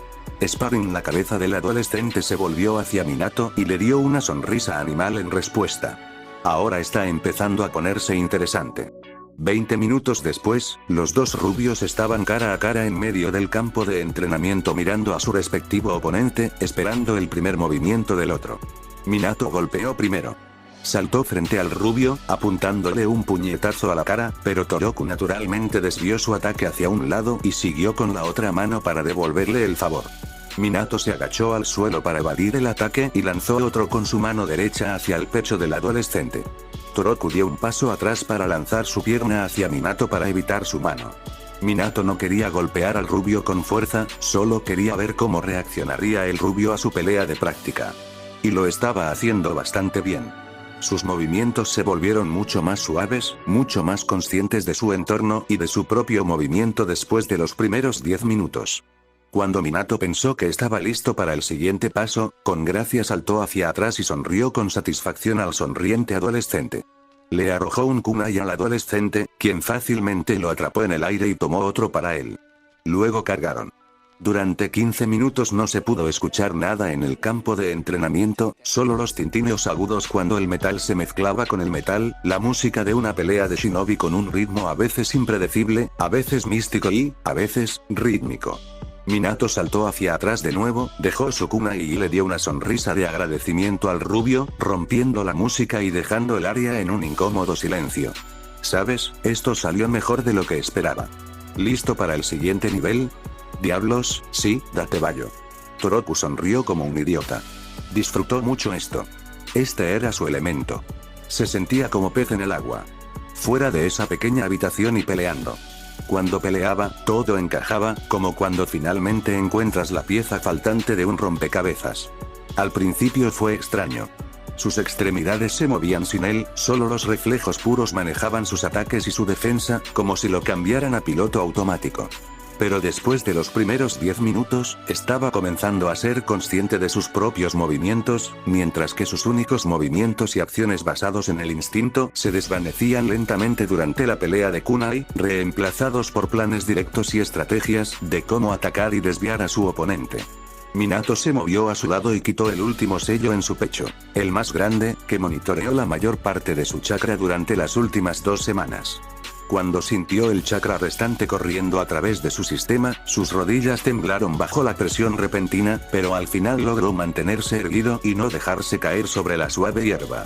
Sparring. La cabeza del adolescente se volvió hacia Minato y le dio una sonrisa animal en respuesta. Ahora está empezando a ponerse interesante. 20 minutos después, los dos rubios estaban cara a cara en medio del campo de entrenamiento mirando a su respectivo oponente, esperando el primer movimiento del otro. Minato golpeó primero. Saltó frente al rubio, apuntándole un puñetazo a la cara, pero Toroku naturalmente desvió su ataque hacia un lado y siguió con la otra mano para devolverle el favor. Minato se agachó al suelo para evadir el ataque y lanzó otro con su mano derecha hacia el pecho del adolescente. Toroku dio un paso atrás para lanzar su pierna hacia Minato para evitar su mano. Minato no quería golpear al rubio con fuerza, solo quería ver cómo reaccionaría el rubio a su pelea de práctica. Y lo estaba haciendo bastante bien. Sus movimientos se volvieron mucho más suaves, mucho más conscientes de su entorno y de su propio movimiento después de los primeros 10 minutos. Cuando Minato pensó que estaba listo para el siguiente paso, con gracia saltó hacia atrás y sonrió con satisfacción al sonriente adolescente. Le arrojó un kunai al adolescente, quien fácilmente lo atrapó en el aire y tomó otro para él. Luego cargaron. Durante 15 minutos no se pudo escuchar nada en el campo de entrenamiento, solo los tintineos agudos cuando el metal se mezclaba con el metal, la música de una pelea de shinobi con un ritmo a veces impredecible, a veces místico y, a veces, rítmico. Minato saltó hacia atrás de nuevo, dejó su kunai y le dio una sonrisa de agradecimiento al rubio, rompiendo la música y dejando el área en un incómodo silencio. ¿Sabes? Esto salió mejor de lo que esperaba. ¿Listo para el siguiente nivel? Diablos, sí, date vallo. Toroku sonrió como un idiota. Disfrutó mucho esto. Este era su elemento. Se sentía como pez en el agua. Fuera de esa pequeña habitación y peleando. Cuando peleaba, todo encajaba, como cuando finalmente encuentras la pieza faltante de un rompecabezas. Al principio fue extraño. Sus extremidades se movían sin él, solo los reflejos puros manejaban sus ataques y su defensa, como si lo cambiaran a piloto automático. Pero después de los primeros 10 minutos, estaba comenzando a ser consciente de sus propios movimientos, mientras que sus únicos movimientos y acciones basados en el instinto se desvanecían lentamente durante la pelea de kunai, reemplazados por planes directos y estrategias de cómo atacar y desviar a su oponente. Minato se movió a su lado y quitó el último sello en su pecho, el más grande, que monitoreó la mayor parte de su chakra durante las últimas 2 semanas. Cuando sintió el chakra restante corriendo a través de su sistema, sus rodillas temblaron bajo la presión repentina, pero al final logró mantenerse erguido y no dejarse caer sobre la suave hierba.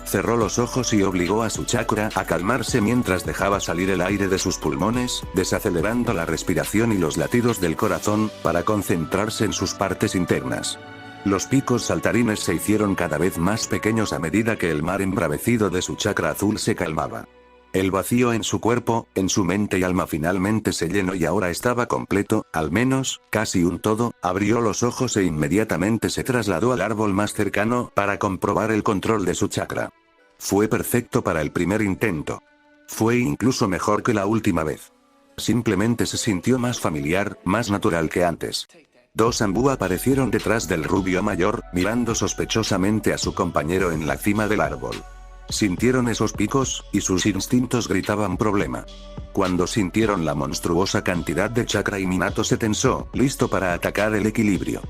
Cerró los ojos y obligó a su chakra a calmarse mientras dejaba salir el aire de sus pulmones, desacelerando la respiración y los latidos del corazón, para concentrarse en sus partes internas. Los picos saltarines se hicieron cada vez más pequeños a medida que el mar embravecido de su chakra azul se calmaba. El vacío en su cuerpo, en su mente y alma finalmente se llenó y ahora estaba completo, al menos, casi un todo. Abrió los ojos e inmediatamente se trasladó al árbol más cercano, para comprobar el control de su chakra. Fue perfecto para el primer intento. Fue incluso mejor que la última vez. Simplemente se sintió más familiar, más natural que antes. 2 Anbu aparecieron detrás del rubio mayor, mirando sospechosamente a su compañero en la cima del árbol. Sintieron esos picos, y sus instintos gritaban problema. Cuando sintieron la monstruosa cantidad de chakra y Minato se tensó, listo para atacar el equilibrio.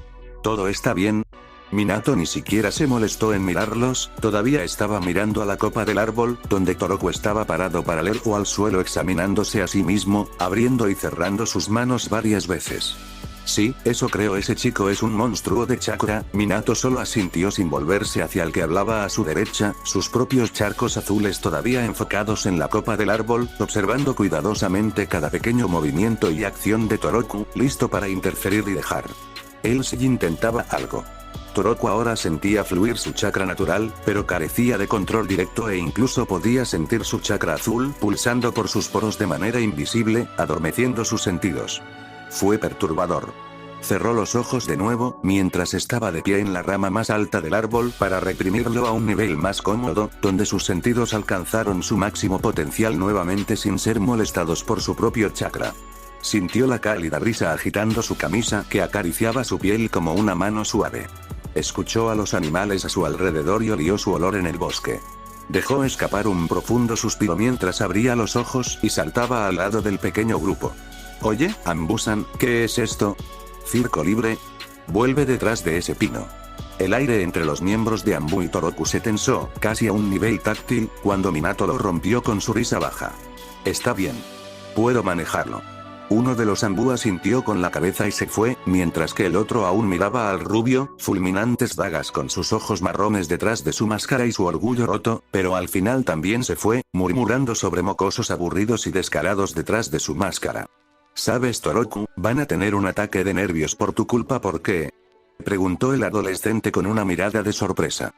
¿Todo está bien? Minato ni siquiera se molestó en mirarlos, todavía estaba mirando a la copa del árbol, donde Toroku estaba parado paralelo al suelo examinándose a sí mismo, abriendo y cerrando sus manos varias veces. Sí, eso creo, ese chico es un monstruo de chakra. Minato solo asintió sin volverse hacia el que hablaba a su derecha, sus propios charcos azules todavía enfocados en la copa del árbol, observando cuidadosamente cada pequeño movimiento y acción de Toroku, listo para interferir y dejar. Él sí intentaba algo. Toroku ahora sentía fluir su chakra natural, pero carecía de control directo e incluso podía sentir su chakra azul pulsando por sus poros de manera invisible, adormeciendo sus sentidos. Fue perturbador. Cerró los ojos de nuevo, mientras estaba de pie en la rama más alta del árbol para reprimirlo a un nivel más cómodo, donde sus sentidos alcanzaron su máximo potencial nuevamente sin ser molestados por su propio chakra. Sintió la cálida brisa agitando su camisa que acariciaba su piel como una mano suave. Escuchó a los animales a su alrededor y olió su olor en el bosque. Dejó escapar un profundo suspiro mientras abría los ojos y saltaba al lado del pequeño grupo. Oye, Anbu-san, ¿qué es esto? ¿Circo libre? Vuelve detrás de ese pino. El aire entre los miembros de Anbu y Toroku se tensó, casi a un nivel táctil, cuando Minato lo rompió con su risa baja. Está bien. Puedo manejarlo. Uno de los Anbu asintió con la cabeza y se fue, mientras que el otro aún miraba al rubio, fulminantes dagas con sus ojos marrones detrás de su máscara y su orgullo roto, pero al final también se fue, murmurando sobre mocosos aburridos y descarados detrás de su máscara. ¿Sabes, Toroku, van a tener un ataque de nervios por tu culpa? ¿Por qué? Preguntó el adolescente con una mirada de sorpresa.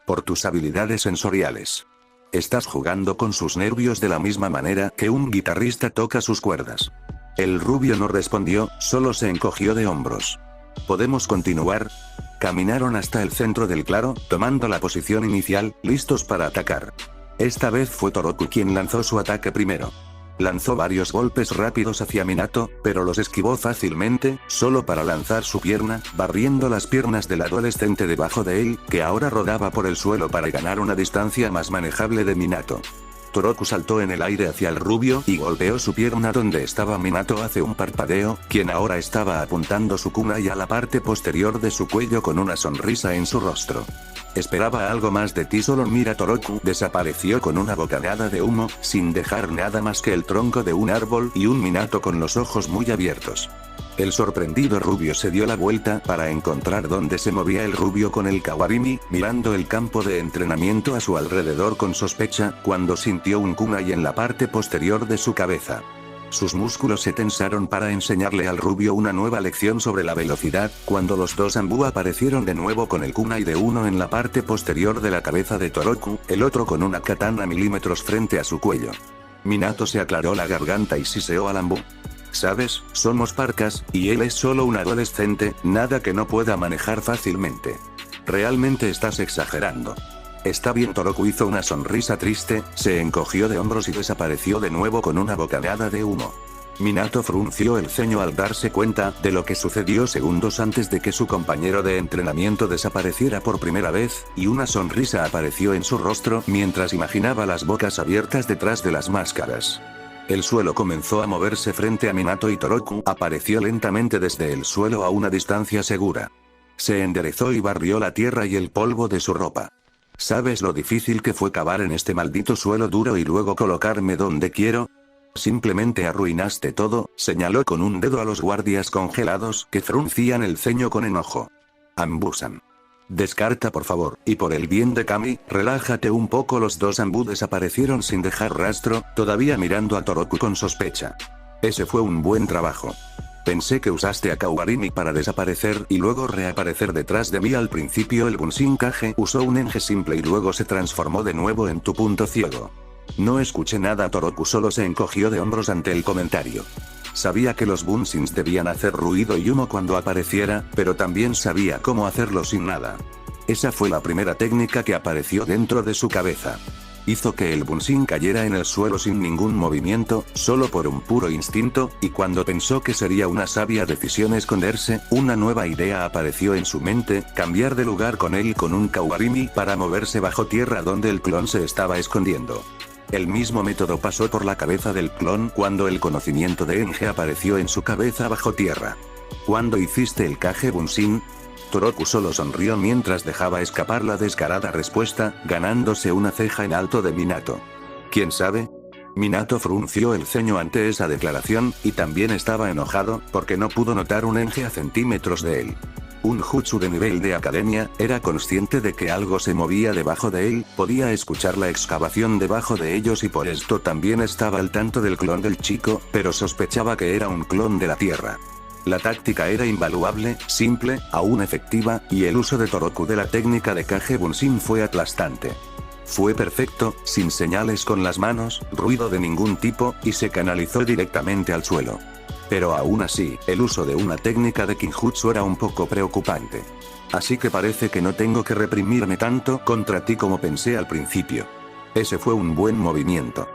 Por tus habilidades sensoriales. Estás jugando con sus nervios de la misma manera que un guitarrista toca sus cuerdas. El rubio no respondió, solo se encogió de hombros. ¿Podemos continuar? Caminaron hasta el centro del claro, tomando la posición inicial, listos para atacar. Esta vez fue Toroku quien lanzó su ataque primero. Lanzó varios golpes rápidos hacia Minato, pero los esquivó fácilmente, solo para lanzar su pierna, barriendo las piernas del adolescente debajo de él, que ahora rodaba por el suelo para ganar una distancia más manejable de Minato. Toroku saltó en el aire hacia el rubio y golpeó su pierna donde estaba Minato hace un parpadeo, quien ahora estaba apuntando su kunai a la parte posterior de su cuello con una sonrisa en su rostro. Esperaba algo más de ti, solo mira. Toroku desapareció con una bocanada de humo, sin dejar nada más que el tronco de un árbol y un Minato con los ojos muy abiertos. El sorprendido rubio se dio la vuelta para encontrar dónde se movía el rubio con el Kawarimi, mirando el campo de entrenamiento a su alrededor con sospecha, cuando sintió un kunai en la parte posterior de su cabeza. Sus músculos se tensaron para enseñarle al rubio una nueva lección sobre la velocidad, cuando los dos Anbu aparecieron de nuevo con el kunai de uno en la parte posterior de la cabeza de Toroku, el otro con una katana milímetros frente a su cuello. Minato se aclaró la garganta y siseó al Anbu. ¿Sabes? Somos parcas, y él es solo un adolescente, nada que no pueda manejar fácilmente. Realmente estás exagerando. Está bien. Toroku hizo una sonrisa triste, se encogió de hombros y desapareció de nuevo con una bocanada de humo. Minato frunció el ceño al darse cuenta de lo que sucedió segundos antes de que su compañero de entrenamiento desapareciera por primera vez, y una sonrisa apareció en su rostro mientras imaginaba las bocas abiertas detrás de las máscaras. El suelo comenzó a moverse frente a Minato y Toroku apareció lentamente desde el suelo a una distancia segura. Se enderezó y barrió la tierra y el polvo de su ropa. ¿Sabes lo difícil que fue cavar en este maldito suelo duro y luego colocarme donde quiero? Simplemente arruinaste todo, señaló con un dedo a los guardias congelados que fruncían el ceño con enojo. Anbu-san. Descarta por favor, y por el bien de Kami, relájate un poco. Los dos Anbu desaparecieron sin dejar rastro, todavía mirando a Toroku con sospecha. Ese fue un buen trabajo. Pensé que usaste a Kawarimi para desaparecer y luego reaparecer detrás de mí. Al principio el Bunshin-Kage usó un enje simple y luego se transformó de nuevo en tu punto ciego. No escuché nada. Toroku solo se encogió de hombros ante el comentario. Sabía que los Bunshins debían hacer ruido y humo cuando apareciera, pero también sabía cómo hacerlo sin nada. Esa fue la primera técnica que apareció dentro de su cabeza. Hizo que el Bunshin cayera en el suelo sin ningún movimiento, solo por un puro instinto, y cuando pensó que sería una sabia decisión esconderse, una nueva idea apareció en su mente, cambiar de lugar con él con un Kawarimi para moverse bajo tierra donde el clon se estaba escondiendo. El mismo método pasó por la cabeza del clon cuando el conocimiento de Enge apareció en su cabeza bajo tierra. ¿Cuándo hiciste el Kage Bunshin? Toroku solo sonrió mientras dejaba escapar la descarada respuesta, ganándose una ceja en alto de Minato. ¿Quién sabe? Minato frunció el ceño ante esa declaración, y también estaba enojado, porque no pudo notar un Enge a centímetros de él. Un jutsu de nivel de academia, era consciente de que algo se movía debajo de él, podía escuchar la excavación debajo de ellos y por esto también estaba al tanto del clon del chico, pero sospechaba que era un clon de la Tierra. La táctica era invaluable, simple, aún efectiva, y el uso de Toroku de la técnica de Kage Bunshin fue aplastante. Fue perfecto, sin señales con las manos, ruido de ningún tipo, y se canalizó directamente al suelo. Pero aún así, el uso de una técnica de Kinjutsu era un poco preocupante. Así que parece que no tengo que reprimirme tanto contra ti como pensé al principio. Ese fue un buen movimiento.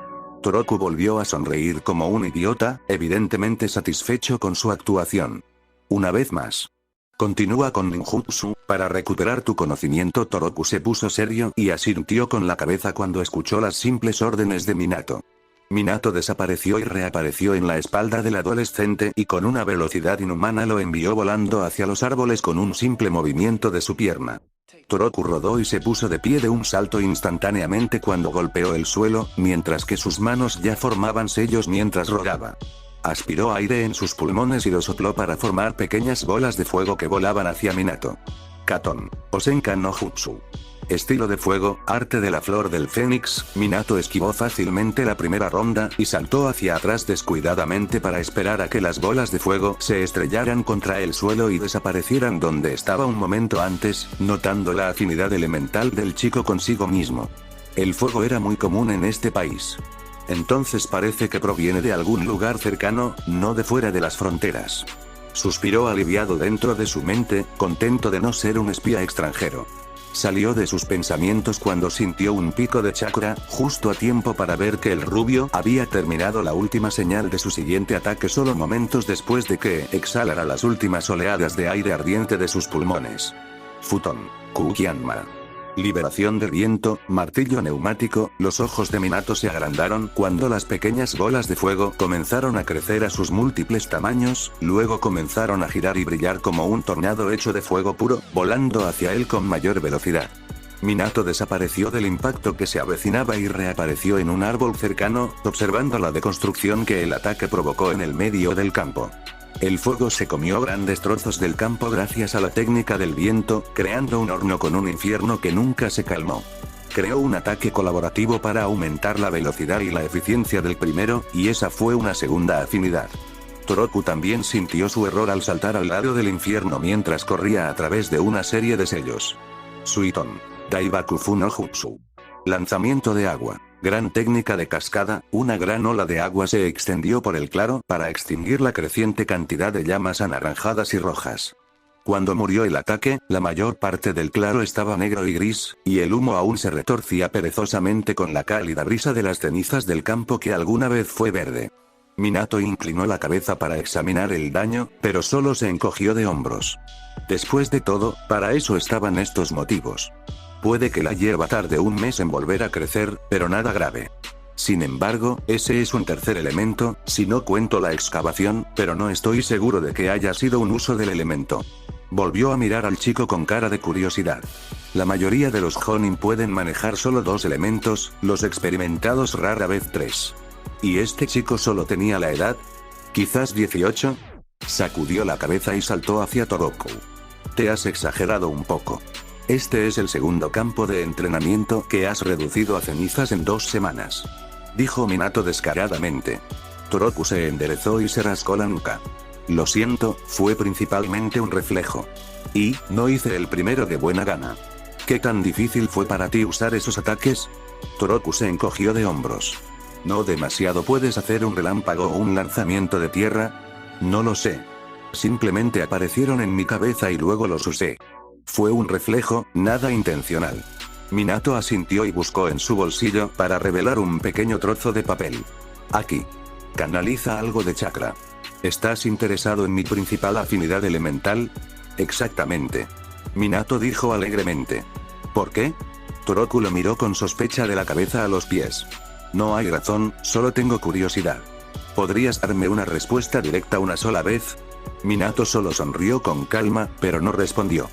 Toroku volvió a sonreír como un idiota, evidentemente satisfecho con su actuación. Una vez más. Continúa con ninjutsu, para recuperar tu conocimiento. Toroku se puso serio y asintió con la cabeza cuando escuchó las simples órdenes de Minato. Minato desapareció y reapareció en la espalda del adolescente y con una velocidad inhumana lo envió volando hacia los árboles con un simple movimiento de su pierna. Toroku rodó y se puso de pie de un salto instantáneamente cuando golpeó el suelo, mientras que sus manos ya formaban sellos mientras rodaba. Aspiró aire en sus pulmones y lo sopló para formar pequeñas bolas de fuego que volaban hacia Minato. Katon. Osenkan no Jutsu. Estilo de fuego, arte de la flor del fénix. Minato esquivó fácilmente la primera ronda y saltó hacia atrás descuidadamente para esperar a que las bolas de fuego se estrellaran contra el suelo y desaparecieran donde estaba un momento antes, notando la afinidad elemental del chico consigo mismo. El fuego era muy común en este país. Entonces parece que proviene de algún lugar cercano, no de fuera de las fronteras. Suspiró aliviado dentro de su mente, contento de no ser un espía extranjero. Salió de sus pensamientos cuando sintió un pico de chakra, justo a tiempo para ver que el rubio había terminado la última señal de su siguiente ataque solo momentos después de que exhalara las últimas oleadas de aire ardiente de sus pulmones. Futon. Kukianma. Liberación de viento, martillo neumático. Los ojos de Minato se agrandaron cuando las pequeñas bolas de fuego comenzaron a crecer a sus múltiples tamaños, luego comenzaron a girar y brillar como un tornado hecho de fuego puro, volando hacia él con mayor velocidad. Minato desapareció del impacto que se avecinaba y reapareció en un árbol cercano, observando la deconstrucción que el ataque provocó en el medio del campo. El fuego se comió grandes trozos del campo gracias a la técnica del viento, creando un horno con un infierno que nunca se calmó. Creó un ataque colaborativo para aumentar la velocidad y la eficiencia del primero, y esa fue una segunda afinidad. Toroku también sintió su error al saltar al lado del infierno mientras corría a través de una serie de sellos. Suiton. Daibakufu no Jutsu. Lanzamiento de agua. Gran técnica de cascada, una gran ola de agua se extendió por el claro para extinguir la creciente cantidad de llamas anaranjadas y rojas. Cuando murió el ataque, la mayor parte del claro estaba negro y gris, y el humo aún se retorcía perezosamente con la cálida brisa de las cenizas del campo que alguna vez fue verde. Minato inclinó la cabeza para examinar el daño, pero solo se encogió de hombros. Después de todo, para eso estaban estos motivos. Puede que la hierba tarde un mes en volver a crecer, pero nada grave. Sin embargo, ese es un tercer elemento, si no cuento la excavación, pero no estoy seguro de que haya sido un uso del elemento. Volvió a mirar al chico con cara de curiosidad. La mayoría de los Jonin pueden manejar solo 2 elementos, los experimentados rara vez 3. ¿Y este chico solo tenía la edad? ¿Quizás 18? Sacudió la cabeza y saltó hacia Toroku. Te has exagerado un poco. Este es el segundo campo de entrenamiento que has reducido a cenizas en 2 semanas. Dijo Minato descaradamente. Toroku se enderezó y se rascó la nuca. Lo siento, fue principalmente un reflejo. Y, no hice el primero de buena gana. ¿Qué tan difícil fue para ti usar esos ataques? Toroku se encogió de hombros. No demasiado. ¿Puedes hacer un relámpago o un lanzamiento de tierra? No lo sé. Simplemente aparecieron en mi cabeza y luego los usé. Fue un reflejo, nada intencional. Minato asintió y buscó en su bolsillo para revelar un pequeño trozo de papel. Aquí. Canaliza algo de chakra. ¿Estás interesado en mi principal afinidad elemental? Exactamente. Minato dijo alegremente. ¿Por qué? Toroku lo miró con sospecha de la cabeza a los pies. No hay razón, solo tengo curiosidad. ¿Podrías darme una respuesta directa una sola vez? Minato solo sonrió con calma, pero no respondió.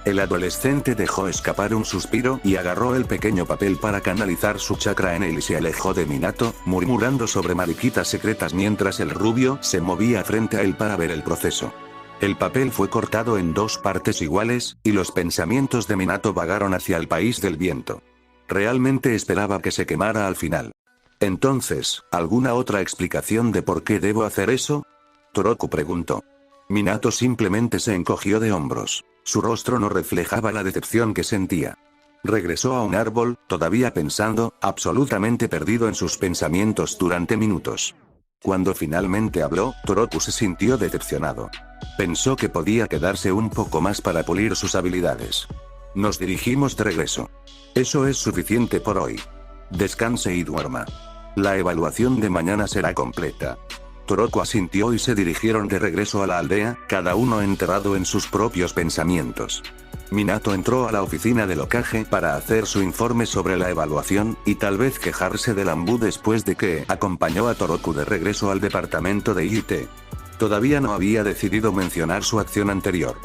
El adolescente dejó escapar un suspiro y agarró el pequeño papel para canalizar su chakra en él y se alejó de Minato, murmurando sobre mariquitas secretas mientras el rubio se movía frente a él para ver el proceso. El papel fue cortado en 2 partes iguales, y los pensamientos de Minato vagaron hacia el país del viento. Realmente esperaba que se quemara al final. Entonces, ¿alguna otra explicación de por qué debo hacer eso? Toroku preguntó. Minato simplemente se encogió de hombros. Su rostro no reflejaba la decepción que sentía. Regresó a un árbol, todavía pensando, absolutamente perdido en sus pensamientos durante minutos. Cuando finalmente habló, Toroku se sintió decepcionado. Pensó que podía quedarse un poco más para pulir sus habilidades. Nos dirigimos de regreso. Eso es suficiente por hoy. Descanse y duerma. La evaluación de mañana será completa. Toroku asintió y se dirigieron de regreso a la aldea, cada uno enterrado en sus propios pensamientos. Minato entró a la oficina del Hokage para hacer su informe sobre la evaluación, y tal vez quejarse del Anbu después de que acompañó a Toroku de regreso al departamento de IT. Todavía no había decidido mencionar su acción anterior.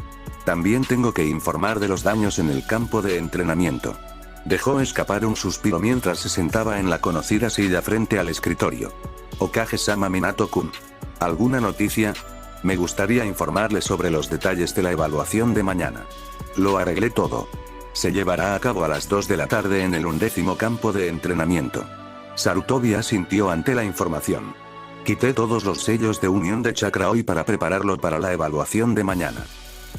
También tengo que informar de los daños en el campo de entrenamiento. Dejó escapar un suspiro mientras se sentaba en la conocida silla frente al escritorio. Hokage-sama Minato-kun. ¿Alguna noticia? Me gustaría informarle sobre los detalles de la evaluación de mañana. Lo arreglé todo. Se llevará a cabo a las 2 de la tarde en el 11º campo de entrenamiento. Sarutobi asintió ante la información. Quité todos los sellos de unión de chakra hoy para prepararlo para la evaluación de mañana.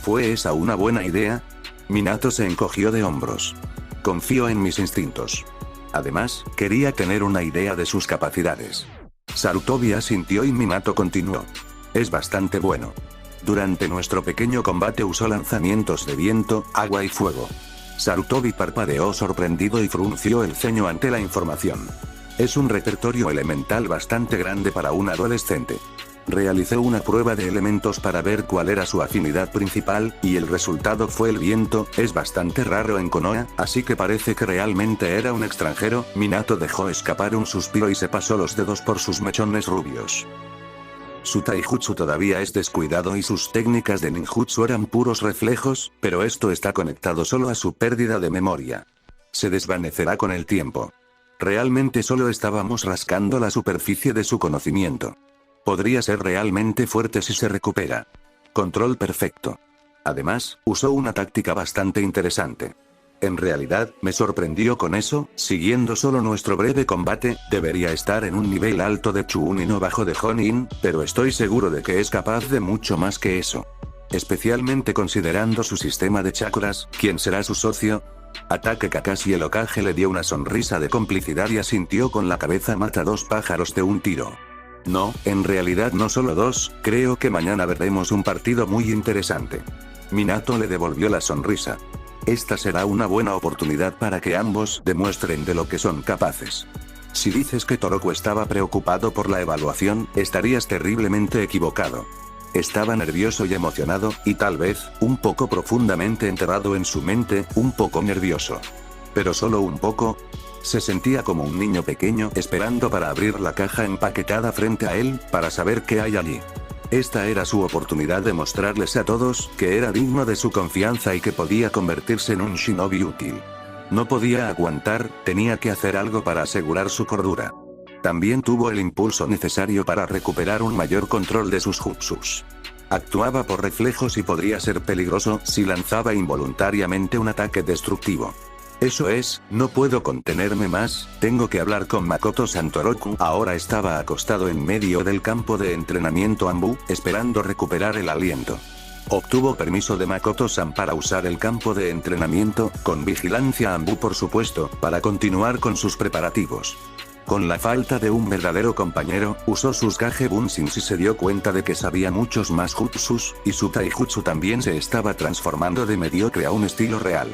¿Fue esa una buena idea? Minato se encogió de hombros. Confío en mis instintos. Además, quería tener una idea de sus capacidades. Sarutobi asintió y Minato continuó. Es bastante bueno. Durante nuestro pequeño combate usó lanzamientos de viento, agua y fuego. Sarutobi parpadeó sorprendido y frunció el ceño ante la información. Es un repertorio elemental bastante grande para un adolescente. Realicé una prueba de elementos para ver cuál era su afinidad principal, y el resultado fue el viento. Es bastante raro en Konoha, así que parece que realmente era un extranjero. Minato dejó escapar un suspiro y se pasó los dedos por sus mechones rubios. Su taijutsu todavía es descuidado y sus técnicas de ninjutsu eran puros reflejos, pero esto está conectado solo a su pérdida de memoria. Se desvanecerá con el tiempo. Realmente solo estábamos rascando la superficie de su conocimiento. Podría ser realmente fuerte si se recupera. Control perfecto. Además, usó una táctica bastante interesante. En realidad, me sorprendió con eso, siguiendo solo nuestro breve combate, debería estar en un nivel alto de Chuun y no bajo de Hon-in, pero estoy seguro de que es capaz de mucho más que eso. Especialmente considerando su sistema de chakras, ¿quién será su socio? Ataque Kakashi. El Hokage le dio una sonrisa de complicidad y asintió con la cabeza. Mata dos pájaros de un tiro. No, en realidad no solo dos, creo que mañana veremos un partido muy interesante. Minato le devolvió la sonrisa. Esta será una buena oportunidad para que ambos demuestren de lo que son capaces. Si dices que Toroku estaba preocupado por la evaluación, estarías terriblemente equivocado. Estaba nervioso y emocionado, y tal vez, un poco profundamente enterrado en su mente, un poco nervioso. Pero solo un poco. Se sentía como un niño pequeño esperando para abrir la caja empaquetada frente a él, para saber qué hay allí. Esta era su oportunidad de mostrarles a todos que era digno de su confianza y que podía convertirse en un shinobi útil. No podía aguantar, tenía que hacer algo para asegurar su cordura. También tuvo el impulso necesario para recuperar un mayor control de sus jutsus. Actuaba por reflejos y podría ser peligroso si lanzaba involuntariamente un ataque destructivo. Eso es, no puedo contenerme más, tengo que hablar con Makoto-san. Toroku ahora estaba acostado en medio del campo de entrenamiento Anbu, esperando recuperar el aliento. Obtuvo permiso de Makoto-san para usar el campo de entrenamiento, con vigilancia Anbu por supuesto, para continuar con sus preparativos. Con la falta de un verdadero compañero, usó sus Kage Bunshins y se dio cuenta de que sabía muchos más jutsus, y su taijutsu también se estaba transformando de mediocre a un estilo real.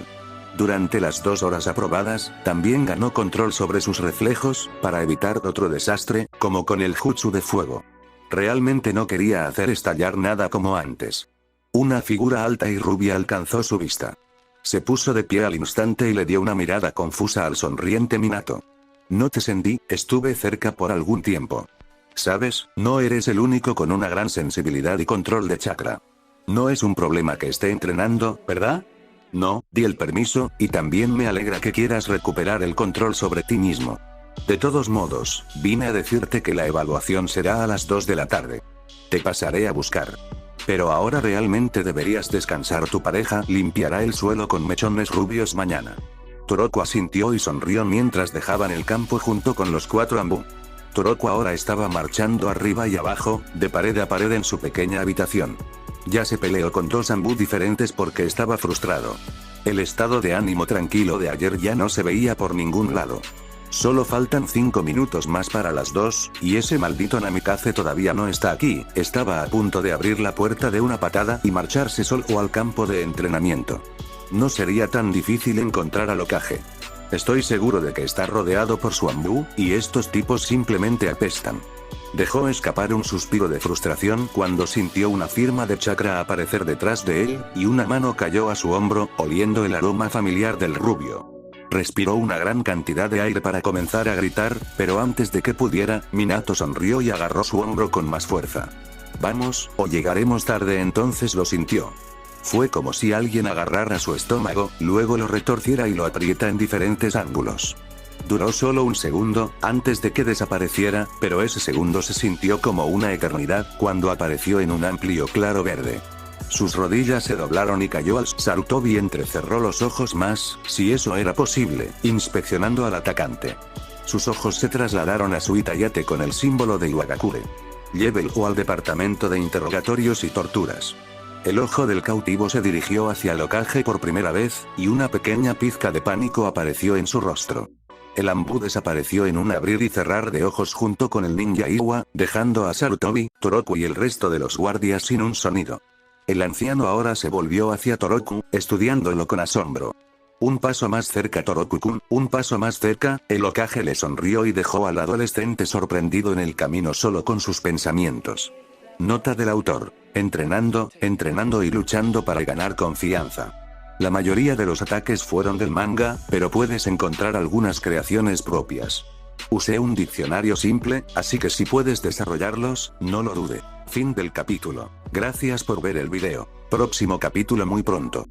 Durante las 2 horas aprobadas, también ganó control sobre sus reflejos, para evitar otro desastre, como con el jutsu de fuego. Realmente no quería hacer estallar nada como antes. Una figura alta y rubia alcanzó su vista. Se puso de pie al instante y le dio una mirada confusa al sonriente Minato. No te sentí, estuve cerca por algún tiempo. Sabes, no eres el único con una gran sensibilidad y control de chakra. No es un problema que esté entrenando, ¿verdad? No, di el permiso, y también me alegra que quieras recuperar el control sobre ti mismo. De todos modos, vine a decirte que la evaluación será a las 2 de la tarde. Te pasaré a buscar. Pero ahora realmente deberías descansar. Tu pareja limpiará el suelo con mechones rubios mañana. Toroku asintió y sonrió mientras dejaban el campo junto con los 4 Anbu. Toroku ahora estaba marchando arriba y abajo, de pared a pared en su pequeña habitación. Ya se peleó con 2 Anbu diferentes porque estaba frustrado. El estado de ánimo tranquilo de ayer ya no se veía por ningún lado. Solo faltan 5 minutos más para las 2, y ese maldito Namikaze todavía no está aquí. Estaba a punto de abrir la puerta de una patada y marcharse solo al campo de entrenamiento. No sería tan difícil encontrar al Hokage. Estoy seguro de que está rodeado por su Anbu, y estos tipos simplemente apestan. Dejó escapar un suspiro de frustración cuando sintió una firma de chakra aparecer detrás de él, y una mano cayó a su hombro, oliendo el aroma familiar del rubio. Respiró una gran cantidad de aire para comenzar a gritar, pero antes de que pudiera, Minato sonrió y agarró su hombro con más fuerza. Vamos, o llegaremos tarde. Entonces lo sintió. Fue como si alguien agarrara su estómago, luego lo retorciera y lo aprieta en diferentes ángulos. Duró solo un segundo, antes de que desapareciera, pero ese segundo se sintió como una eternidad, cuando apareció en un amplio claro verde. Sus rodillas se doblaron y cayó al Sarutobi. Entrecerró los ojos más, si eso era posible, inspeccionando al atacante. Sus ojos se trasladaron a su Itayate con el símbolo de Iwagakure. Llévelo al departamento de interrogatorios y torturas. El ojo del cautivo se dirigió hacia el Hokage por primera vez, y una pequeña pizca de pánico apareció en su rostro. El Anbu desapareció en un abrir y cerrar de ojos junto con el ninja Iwa, dejando a Sarutobi, Toroku y el resto de los guardias sin un sonido. El anciano ahora se volvió hacia Toroku, estudiándolo con asombro. Un paso más cerca, Toroku-kun, un paso más cerca. El Hokage le sonrió y dejó al adolescente sorprendido en el camino solo con sus pensamientos. Nota del autor: entrenando y luchando para ganar confianza. La mayoría de los ataques fueron del manga, pero puedes encontrar algunas creaciones propias. Usé un diccionario simple, así que si puedes desarrollarlos, no lo dude. Fin del capítulo. Gracias por ver el video. Próximo capítulo muy pronto.